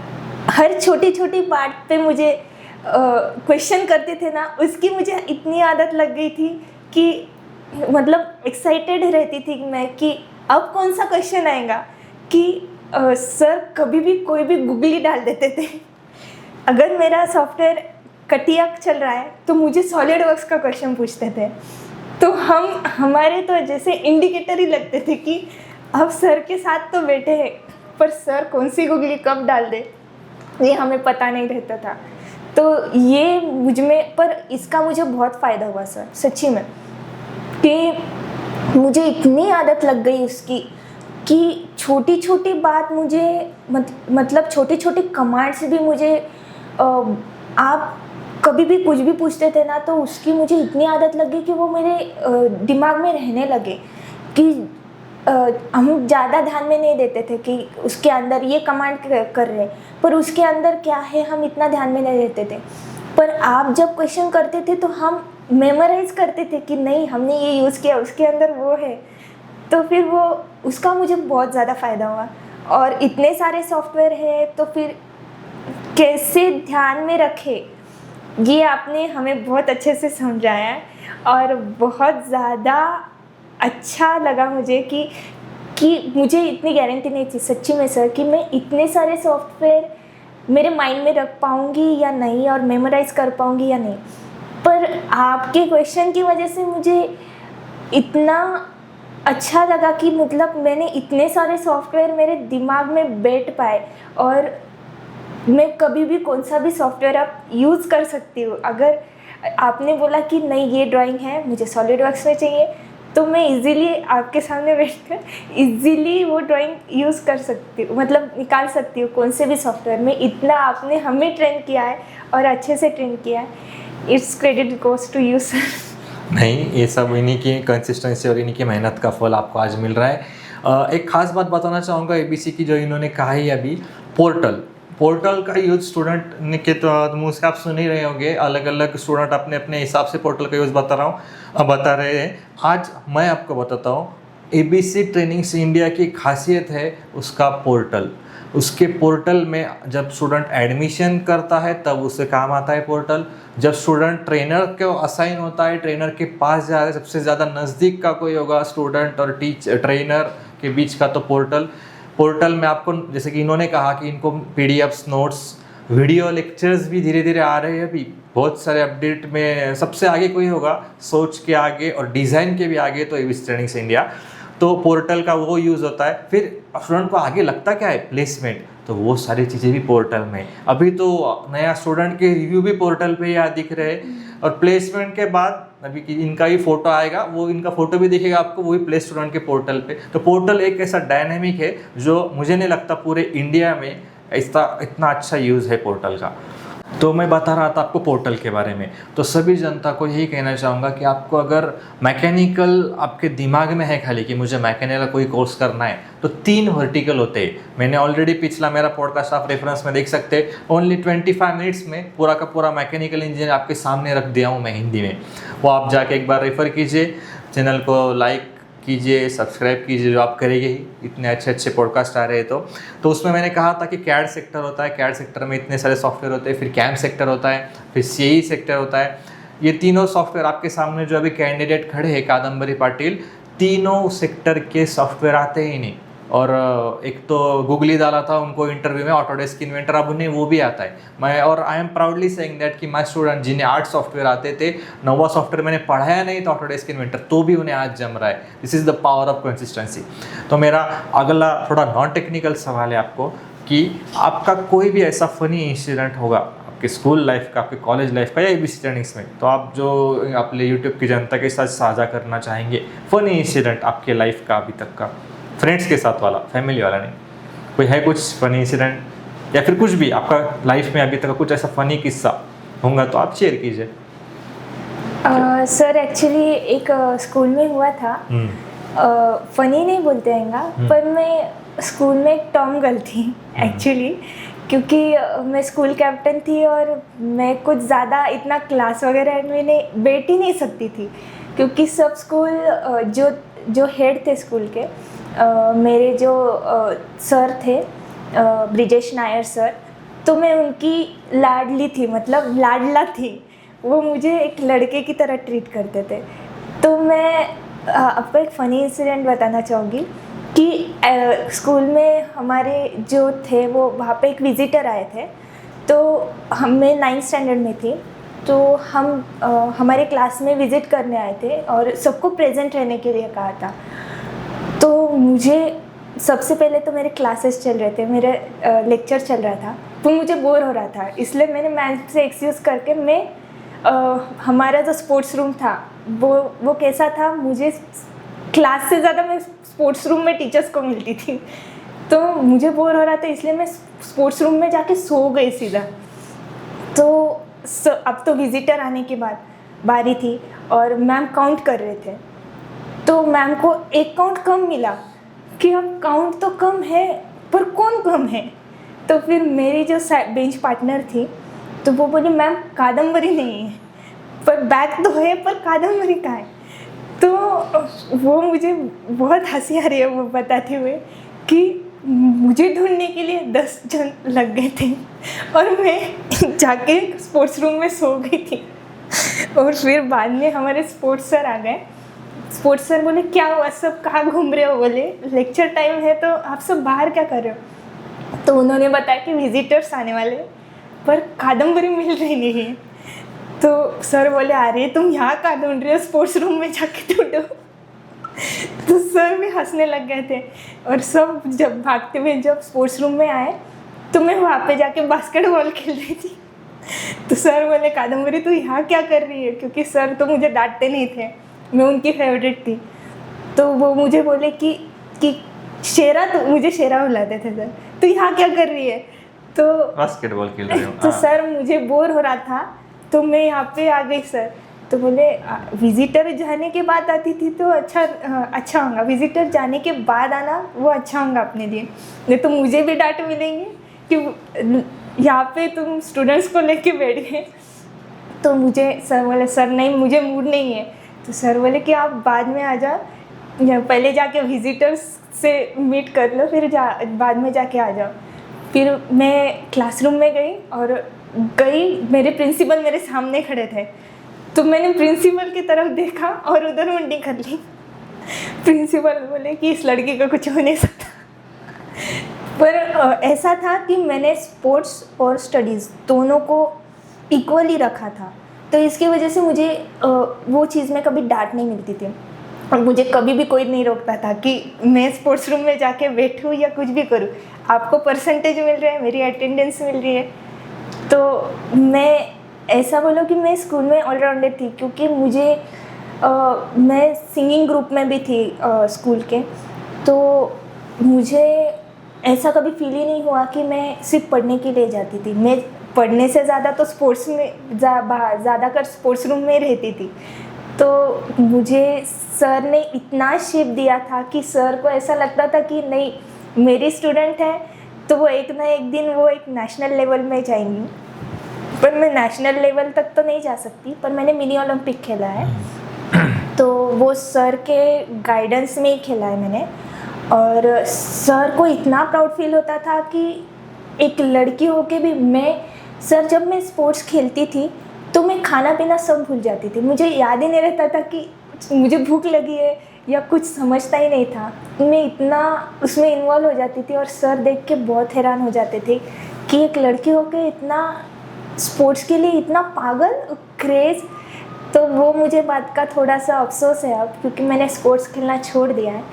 हर छोटी छोटी पार्ट पे मुझे क्वेश्चन करते थे ना, उसकी मुझे इतनी आदत लग गई थी कि मतलब एक्साइटेड रहती थी मैं कि अब कौन सा क्वेश्चन आएगा। कि सर कभी भी कोई भी गूगली डाल देते थे। अगर मेरा सॉफ्टवेयर कटिया चल रहा है तो मुझे सॉलिडवर्क्स का क्वेश्चन पूछते थे। तो हमारे तो जैसे इंडिकेटर ही लगते थे कि अब सर के साथ तो बैठे हैं, पर सर कौन सी गूगली कब डाल दे ये हमें पता नहीं रहता था। तो ये मुझ में, पर इसका मुझे बहुत फ़ायदा हुआ सर सच्ची में, कि मुझे इतनी आदत लग गई उसकी कि छोटी छोटी बात मुझे मतलब छोटी छोटी कमांड से भी मुझे आप कभी भी कुछ भी पूछते थे ना, तो उसकी मुझे इतनी आदत लग गई कि वो मेरे दिमाग में रहने लगे। कि हम ज़्यादा ध्यान में नहीं देते थे कि उसके अंदर ये कमांड कर रहे हैं, पर उसके अंदर क्या है हम इतना ध्यान में नहीं देते थे। पर आप जब क्वेश्चन करते थे तो हम मेमोराइज करते थे कि नहीं हमने ये यूज़ किया, उसके अंदर वो है। तो फिर वो उसका मुझे बहुत ज़्यादा फ़ायदा हुआ। और इतने सारे सॉफ्टवेयर हैं तो फिर कैसे ध्यान में रखें ये आपने हमें बहुत अच्छे से समझाया है। और बहुत ज़्यादा अच्छा लगा मुझे कि मुझे इतनी गारंटी नहीं थी सच्ची में सर कि मैं इतने सारे सॉफ्टवेयर मेरे माइंड में रख पाऊँगी या नहीं और मेमोराइज़ कर पाऊँगी या नहीं। पर आपके क्वेश्चन की वजह से मुझे इतना अच्छा लगा कि मतलब मैंने इतने सारे सॉफ्टवेयर मेरे दिमाग में बैठ पाए और मैं कभी भी कौन सा भी सॉफ्टवेयर आप यूज़ कर सकती हूँ। अगर आपने बोला कि नहीं ये ड्राइंग है मुझे सॉलिडवर्क्स में चाहिए, तो मैं इजीली आपके सामने बैठकर इजीली वो ड्राइंग यूज़ कर सकती हूँ, मतलब निकाल सकती हूँ कौन से भी सॉफ्टवेयर में। इतना आपने हमें ट्रेन किया है और अच्छे से ट्रेन किया है। It's credit goes to you sir. नहीं, ये सब इन्हीं की कंसिस्टेंसी और इन्हीं की मेहनत का फल आपको आज मिल रहा है। एक खास बात बताना चाहूँगा एबीसी की, जो इन्होंने कहा ही अभी, पोर्टल का यूज़ स्टूडेंट ने के तो मुँह से आप सुन ही रहे होंगे, अलग अलग स्टूडेंट अपने अपने हिसाब से पोर्टल का यूज़ बता रहे हैं। आज मैं आपको बताता हूँ एबीसी ट्रेनिंग्स इंडिया की खासियत है उसका पोर्टल। उसके पोर्टल में जब स्टूडेंट एडमिशन करता है तब उसे काम आता है पोर्टल। जब स्टूडेंट ट्रेनर को असाइन होता है, ट्रेनर के पास जा रहा है, सबसे ज़्यादा नज़दीक का कोई होगा स्टूडेंट और ट्रेनर के बीच का, तो पोर्टल में आपको, जैसे कि इन्होंने कहा कि इनको पीडीएफ्स, नोट्स, वीडियो लेक्चर्स भी धीरे धीरे आ रहे हैं। अभी बहुत सारे अपडेट में सबसे आगे कोई होगा, सोच के आगे और डिज़ाइन के भी आगे, तो एबीसी ट्रेनिंग्स इंडिया। तो पोर्टल का वो यूज़ होता है। फिर स्टूडेंट को आगे लगता क्या है, प्लेसमेंट, तो वो सारी चीज़ें भी पोर्टल में। अभी तो नया स्टूडेंट के रिव्यू भी पोर्टल पे ही दिख रहे हैं। और प्लेसमेंट के बाद अभी इनका ही फ़ोटो आएगा, वो इनका फ़ोटो भी दिखेगा आपको, वही प्लेस स्टूडेंट के पोर्टल पे। तो पोर्टल एक ऐसा डायनेमिक है जो मुझे नहीं लगता पूरे इंडिया में इतना अच्छा यूज़ है पोर्टल का। तो मैं बता रहा था आपको पोर्टल के बारे में। तो सभी जनता को यही कहना चाहूँगा कि आपको अगर मैकेनिकल आपके दिमाग में है खाली कि मुझे मैकेनिकल कोई कोर्स करना है, तो 3 वर्टिकल होते हैं। मैंने ऑलरेडी पिछला मेरा पॉडकास्ट आप रेफरेंस में देख सकते हैं। ओनली 25 मिनट्स में पूरा का पूरा मैकेनिकल इंजीनियर आपके सामने रख दिया हूँ मैं हिंदी में। वो आप जाके एक बार रेफ़र कीजिए, चैनल को लाइक कीजिए, सब्सक्राइब कीजिए, जो आप करेंगे ही, इतने अच्छे अच्छे पॉडकास्ट आ रहे हैं। तो उसमें मैंने कहा था कि कैड सेक्टर होता है, कैड सेक्टर में इतने सारे सॉफ्टवेयर होते हैं, फिर कैम सेक्टर होता है, फिर सीई सेक्टर होता है। ये तीनों सॉफ्टवेयर आपके सामने जो अभी कैंडिडेट खड़े हैं कादम्बरी पाटिल, तीनों सेक्टर के सॉफ्टवेयर आते ही नहीं। और एक तो गूगली डाला था उनको इंटरव्यू में, ऑटोडेस्क इन्वेंटर, अब उन्हें वो भी आता है। मैं और I am proudly saying that कि माय स्टूडेंट जिन्हें 8 सॉफ्टवेयर आते थे, 9वां सॉफ्टवेयर मैंने पढ़ाया नहीं था ऑटोडेस्क इन्वेंटर, तो भी उन्हें आज जम रहा है। This is the power of consistency. तो मेरा अगला थोड़ा नॉन टेक्निकल सवाल है आपको कि आपका कोई भी ऐसा फ़नी इंसिडेंट होगा आपके स्कूल लाइफ का, आपके कॉलेज लाइफ का या एबीसी ट्रेनिंग्स में, तो आप जो अपने यूट्यूब की जनता के साथ साझा करना चाहेंगे, फ़नी इंसिडेंट आपके लाइफ का अभी तक का, फ्रेंड्स के साथ वाला, फैमिली वाला नहीं, कोई है कुछ फ़नी इंसिडेंट या फिर कुछ भी आपका लाइफ में अभी तक कुछ ऐसा फ़नी किस्सा होगा तो आप शेयर कीजिए। सर एक्चुअली एक स्कूल में हुआ था, फ़नी नहीं बोलते हैंगा, पर मैं स्कूल में एक टॉम गर्ल थी एक्चुअली, क्योंकि मैं स्कूल कैप्टन थी और मैं कुछ ज़्यादा इतना क्लास वगैरह में बैठ ही नहीं सकती थी, क्योंकि सब स्कूल जो हेड थे स्कूल के, मेरे जो सर थे ब्रिजेश नायर सर, तो मैं उनकी लाडली थी, मतलब लाडला थी। वो मुझे एक लड़के की तरह ट्रीट करते थे। तो मैं आपको एक फ़नी इंसिडेंट बताना चाहूँगी कि स्कूल में हमारे जो थे वो वहाँ पे एक विज़िटर आए थे। तो मैं 9th स्टैंडर्ड में थी, तो हम हमारे क्लास में विज़िट करने आए थे और सबको प्रेजेंट रहने के लिए कहा था। तो मुझे सबसे पहले तो मेरे क्लासेस चल रहे थे, मेरे लेक्चर चल रहा था, तो मुझे बोर हो रहा था, इसलिए मैंने मैम से एक्सक्यूज़ करके मैं हमारा जो स्पोर्ट्स रूम था वो कैसा था, मुझे क्लास से ज़्यादा मैं स्पोर्ट्स रूम में टीचर्स को मिलती थी, तो मुझे बोर हो रहा था, इसलिए मैं स्पोर्ट्स रूम में जाके सो गई सीधा। तो अब तो विज़िटर आने के बाद बारी थी और मैम काउंट कर रहे थे, तो मैम को एक काउंट कम मिला कि अब काउंट तो कम है पर कौन कम है। तो फिर मेरी जो बेंच पार्टनर थी, तो वो बोली मैम कादम्बरी नहीं है, पर बैग तो है पर कादम्बरी कहाँ है। तो वो मुझे बहुत हंसी आ रही है वो बताते हुए कि मुझे ढूंढने के लिए 10 जन लग गए थे और मैं जाके स्पोर्ट्स रूम में सो गई थी। और फिर बाद में हमारे स्पोर्ट्स सर आ गए। स्पोर्ट्स सर बोले क्या हुआ, सब कहाँ घूम रहे हो, बोले लेक्चर टाइम है तो आप सब बाहर क्या कर रहे हो। तो उन्होंने बताया कि विजिटर्स आने वाले पर कादम्बरी मिल रही नहीं है। तो सर बोले अरे तुम यहाँ कहाँ ढूंढ रहे हो, स्पोर्ट्स रूम में जाके ढूंढो। तो सर भी हंसने लग गए थे और सब जब भागते हुए जब स्पोर्ट्स रूम में आए तो मैं वहाँ पे जाके बास्केटबॉल खेल रही थी। तो सर बोले कादम्बरी तू यहाँ क्या कर रही है, क्योंकि सर तो मुझे डांटते नहीं थे, मैं उनकी फेवरेट थी। तो वो मुझे बोले कि शेरा, तो मुझे शेरा बुलाते थे सर, तो यहाँ क्या कर रही है। तो बास्केटबॉल खेल रही हूँ। तो सर मुझे बोर हो रहा था तो मैं यहाँ पे आ गई सर। तो बोले विजिटर जाने के बाद आती थी तो अच्छा होगा, विजिटर जाने के बाद आना वो अच्छा होगा अपने लिए, नहीं तो मुझे भी डांट मिलेंगे कि यहाँ पे तुम स्टूडेंट्स को लेके बैठ गए। तो मुझे सर बोले सर नहीं मुझे मूड नहीं है, तो सर बोले कि आप बाद में आ जाओ, पहले जाके विजिटर्स से मीट कर लो फिर बाद में जाके आ जाओ। फिर मैं क्लासरूम में गई, मेरे प्रिंसिपल मेरे सामने खड़े थे, तो मैंने प्रिंसिपल की तरफ देखा और उधर मुंडी कर ली। प्रिंसिपल बोले कि इस लड़की का कुछ हो नहीं सकता। पर ऐसा था कि मैंने स्पोर्ट्स और स्टडीज़ दोनों को इक्वली रखा था, तो इसकी वजह से मुझे वो चीज़ में कभी डांट नहीं मिलती थी और मुझे कभी भी कोई नहीं रोकता था कि मैं स्पोर्ट्स रूम में जाके बैठूँ या कुछ भी करूँ। आपको परसेंटेज मिल रहा है, मेरी अटेंडेंस मिल रही है। तो मैं ऐसा बोलो कि मैं स्कूल में ऑलराउंडर थी, क्योंकि मैं सिंगिंग ग्रुप में भी थी स्कूल के, तो मुझे ऐसा कभी फील ही नहीं हुआ कि मैं सिर्फ पढ़ने के लिए जाती थी। मैं पढ़ने से ज़्यादा तो स्पोर्ट्स में ज़्यादातर स्पोर्ट्स रूम में रहती थी। तो मुझे सर ने इतना शेप दिया था कि सर को ऐसा लगता था कि नहीं मेरी स्टूडेंट है तो वो एक ना एक दिन वो एक नेशनल लेवल में जाएंगी। पर मैं नेशनल लेवल तक तो नहीं जा सकती, पर मैंने मिनी ओलंपिक खेला है, तो वो सर के गाइडेंस में ही खेला है मैंने। और सर को इतना प्राउड फील होता था कि एक लड़की होके भी सर जब मैं स्पोर्ट्स खेलती थी तो मैं खाना पीना सब भूल जाती थी, मुझे याद ही नहीं रहता था कि मुझे भूख लगी है या कुछ समझता ही नहीं था। मैं इतना उसमें इन्वॉल्व हो जाती थी और सर देख के बहुत हैरान हो जाते थे कि एक लड़की होके इतना स्पोर्ट्स के लिए इतना पागल क्रेज़। तो वो मुझे बात का थोड़ा सा अफसोस है अब, क्योंकि मैंने स्पोर्ट्स खेलना छोड़ दिया है,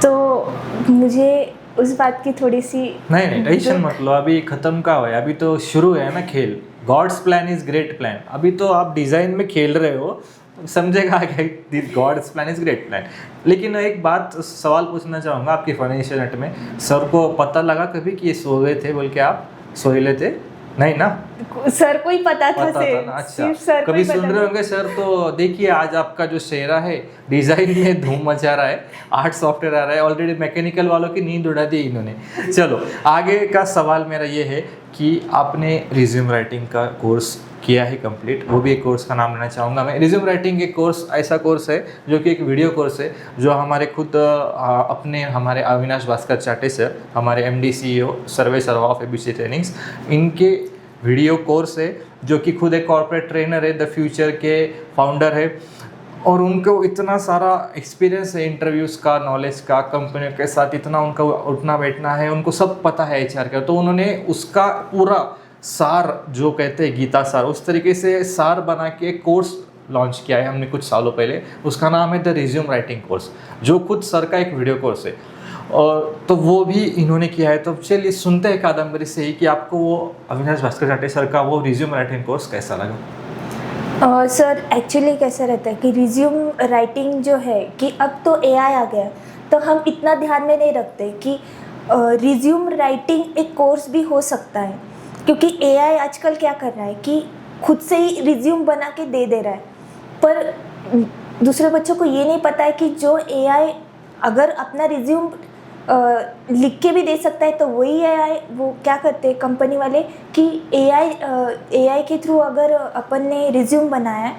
तो मुझे उस बात की थोड़ी सी नहीं टेंशन मत लो, अभी ख़त्म का है, अभी तो शुरू है ना खेल। God's plan is great plan. अभी तो आप डिज़ाइन में खेल रहे हो, समझेगा कि God's plan is great plan. लेकिन एक बात सवाल पूछना चाहूँगा आपकी फाइनेंशियल नेट में, सर को पता लगा कभी कि ये सो गए थे बोल के आप सोए थे? नहीं ना, सर को ही पता था ना। अच्छा, कभी सुन रहे होंगे सर तो देखिए आज आपका जो चेहरा है डिज़ाइन में धूम मचा रहा है, आर्ट सॉफ्टवेयर आ रहा है, ऑलरेडी मैकेनिकल वालों की नींद उड़ा दी इन्होंने। चलो आगे का सवाल मेरा ये है कि आपने रिज्यूम राइटिंग का कोर्स किया है कंप्लीट, वो भी एक कोर्स का नाम लेना चाहूँगा मैं। रिज्यूम राइटिंग एक कोर्स ऐसा कोर्स है जो कि एक वीडियो कोर्स है, जो हमारे खुद हमारे अविनाश भास्कर चाटे सर, हमारे MD CEO सर्वे सर्वा ऑफ ABC ट्रेनिंग्स, इनके वीडियो कोर्स है, जो कि खुद एक कॉर्पोरेट ट्रेनर है, द फ्यूचर के फाउंडर है, और उनको इतना सारा एक्सपीरियंस है इंटरव्यूज़ का, नॉलेज का, कंपनियों के साथ इतना उनका उठना बैठना है, उनको सब पता है HR का। तो उन्होंने उसका पूरा सार, जो कहते हैं गीता सार, उस तरीके से सार बना के कोर्स लॉन्च किया है हमने कुछ सालों पहले। उसका नाम है द रिज्यूम राइटिंग कोर्स, जो खुद सर का एक वीडियो कोर्स है, और तो वो भी इन्होंने किया है। तो चलिए सुनते हैं कादम्बरी से ही कि आपको वो अविनाश भास्कर चाटे सर का वो रिज्यूम राइटिंग कोर्स कैसा लगा। सर एक्चुअली कैसा रहता है कि रिज्यूम राइटिंग जो है कि अब तो AI आ गया, तो हम इतना ध्यान में नहीं रखते कि रिज्यूम राइटिंग एक कोर्स भी हो सकता है, क्योंकि AI आजकल क्या कर रहा है कि खुद से ही रिज्यूम बना के दे रहा है। पर दूसरे बच्चों को ये नहीं पता है कि जो AI अगर अपना रिज्यूम लिख के भी दे सकता है, तो वही AI वो क्या करते हैं कंपनी वाले कि AI के थ्रू अगर अपन ने रिज्यूम बनाया है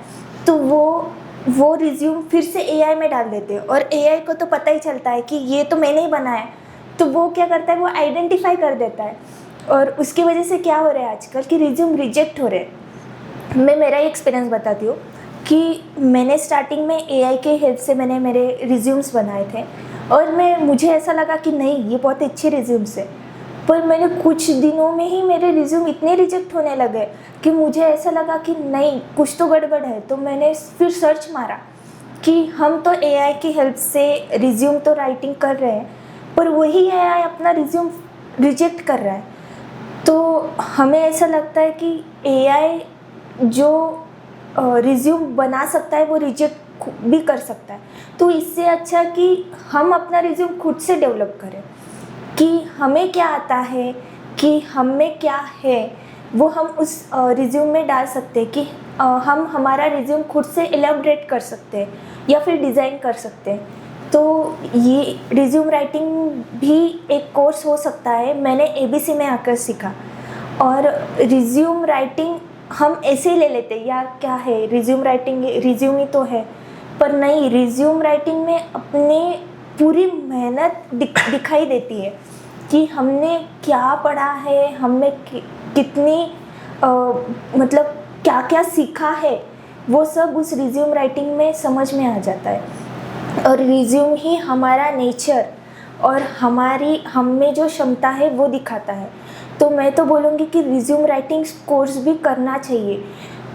तो वो रिज्यूम फिर से AI में डाल देते हैं, और AI को तो पता ही चलता है कि ये तो मैंने ही बनाया है, तो वो क्या करता है वो आइडेंटिफाई कर देता है। और उसकी वजह से क्या हो रहा है आजकल कि रिज्यूम रिजेक्ट हो रहे हैं। मैं मेरा ही एक्सपीरियंस बताती हूँ कि मैंने स्टार्टिंग में AI के हेल्प से मैंने मेरे रिज्यूम्स बनाए थे, और मुझे ऐसा लगा कि नहीं ये बहुत अच्छे रिज्यूम्स है, पर मैंने कुछ दिनों में ही मेरे रिज्यूम इतने रिजेक्ट होने लगे कि मुझे ऐसा लगा कि नहीं कुछ तो गड़बड़ है। तो मैंने फिर सर्च मारा कि हम तो AI की हेल्प से रिज्यूम तो राइटिंग कर रहे हैं, पर वही AI अपना रिज्यूम रिजेक्ट कर रहा है। तो हमें ऐसा लगता है कि AI जो रिज्यूम बना सकता है वो रिजेक्ट भी कर सकता है, तो इससे अच्छा कि हम अपना रिज्यूम खुद से डेवलप करें कि हमें क्या आता है, कि हम में क्या है, वो हम उस रिज्यूम में डाल सकते हैं कि हम हमारा रिज्यूम खुद से एलेबरेट कर सकते हैं या फिर डिज़ाइन कर सकते हैं। तो ये रिज्यूम राइटिंग भी एक कोर्स हो सकता है, मैंने ABC में आकर सीखा। और रिज्यूम राइटिंग हम ऐसे ही ले लेते हैं, यार क्या है रिज्यूम राइटिंग, रिज्यूम ही तो है, पर नहीं, रिज्यूम राइटिंग में अपने पूरी मेहनत दिखाई देती है कि हमने क्या पढ़ा है, हमने कितनी मतलब क्या क्या सीखा है, वो सब उस रिज्यूम राइटिंग में समझ में आ जाता है। और रिज्यूम ही हमारा नेचर और हम में जो क्षमता है वो दिखाता है। तो मैं तो बोलूँगी कि रिज्यूम राइटिंग कोर्स भी करना चाहिए।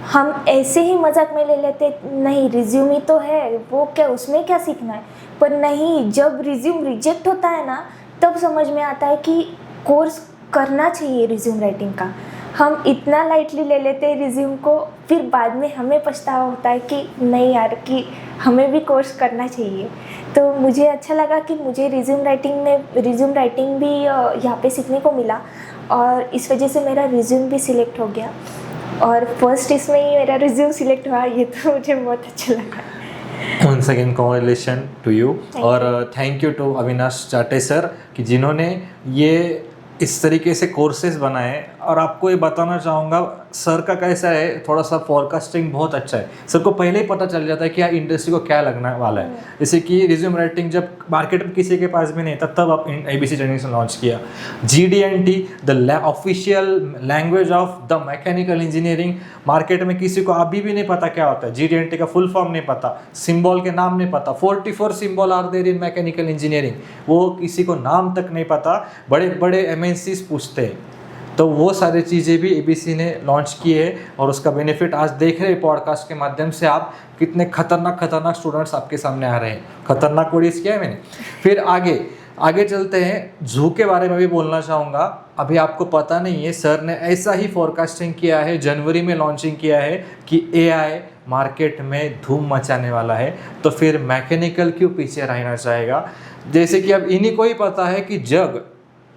हम ऐसे ही मजाक में ले लेते, नहीं रिज्यूम ही तो है, वो क्या उसमें क्या सीखना है, पर नहीं, जब रिज्यूम रिजेक्ट होता है ना तब समझ में आता है कि कोर्स करना चाहिए रिज्यूम राइटिंग का। हम इतना लाइटली ले लेते हैं रिज्यूम को, फिर बाद में हमें पछतावा होता है कि नहीं यार, कि हमें भी कोर्स करना चाहिए। तो मुझे अच्छा लगा कि मुझे रिज्यूम राइटिंग भी यहाँ पे सीखने को मिला, और इस वजह से मेरा रिज्यूम भी सिलेक्ट हो गया, और फर्स्ट इसमें ही मेरा रिज्यूम सिलेक्ट हुआ, ये तो मुझे बहुत अच्छा लगा। once again congratulations to you और थैंक यू टू अविनाश चाटे सर कि जिन्होंने ये इस तरीके से कोर्सेज बनाए। और आपको ये बताना चाहूँगा सर का कैसा है, थोड़ा सा फॉरकास्टिंग बहुत अच्छा है। सर को पहले ही पता चल जाता है कि यार इंडस्ट्री को क्या लगने वाला है। जैसे कि रिज्यूम राइटिंग जब मार्केट में किसी के पास भी नहीं था, तब आप ABC ट्रेनिंग से लॉन्च किया। GD&T the official language of the mechanical engineering, market में किसी को अभी भी नहीं पता क्या होता है। GD&T का फुल फॉर्म नहीं पता, सिंबल के नाम नहीं पता। 44 symbol are there in mechanical engineering, वो किसी को नाम तक नहीं पता, बड़े बड़े MNCs पूछते हैं। तो वो सारी चीज़ें भी ABC ने लॉन्च की है, और उसका बेनिफिट आज देख रहे हैं पॉडकास्ट के माध्यम से आप, कितने खतरनाक स्टूडेंट्स आपके सामने आ रहे हैं। खतरनाक वर्ड्स किया है मैंने। फिर आगे चलते हैं, जू के बारे में भी बोलना चाहूँगा। अभी आपको पता नहीं है, सर ने ऐसा ही फोरकास्टिंग किया है, जनवरी में लॉन्चिंग किया है कि AI मार्केट में धूम मचाने वाला है, तो फिर मैकेनिकल क्यों पीछे रहना चाहेगा। जैसे कि अब इन्हीं को ही पता है कि जग,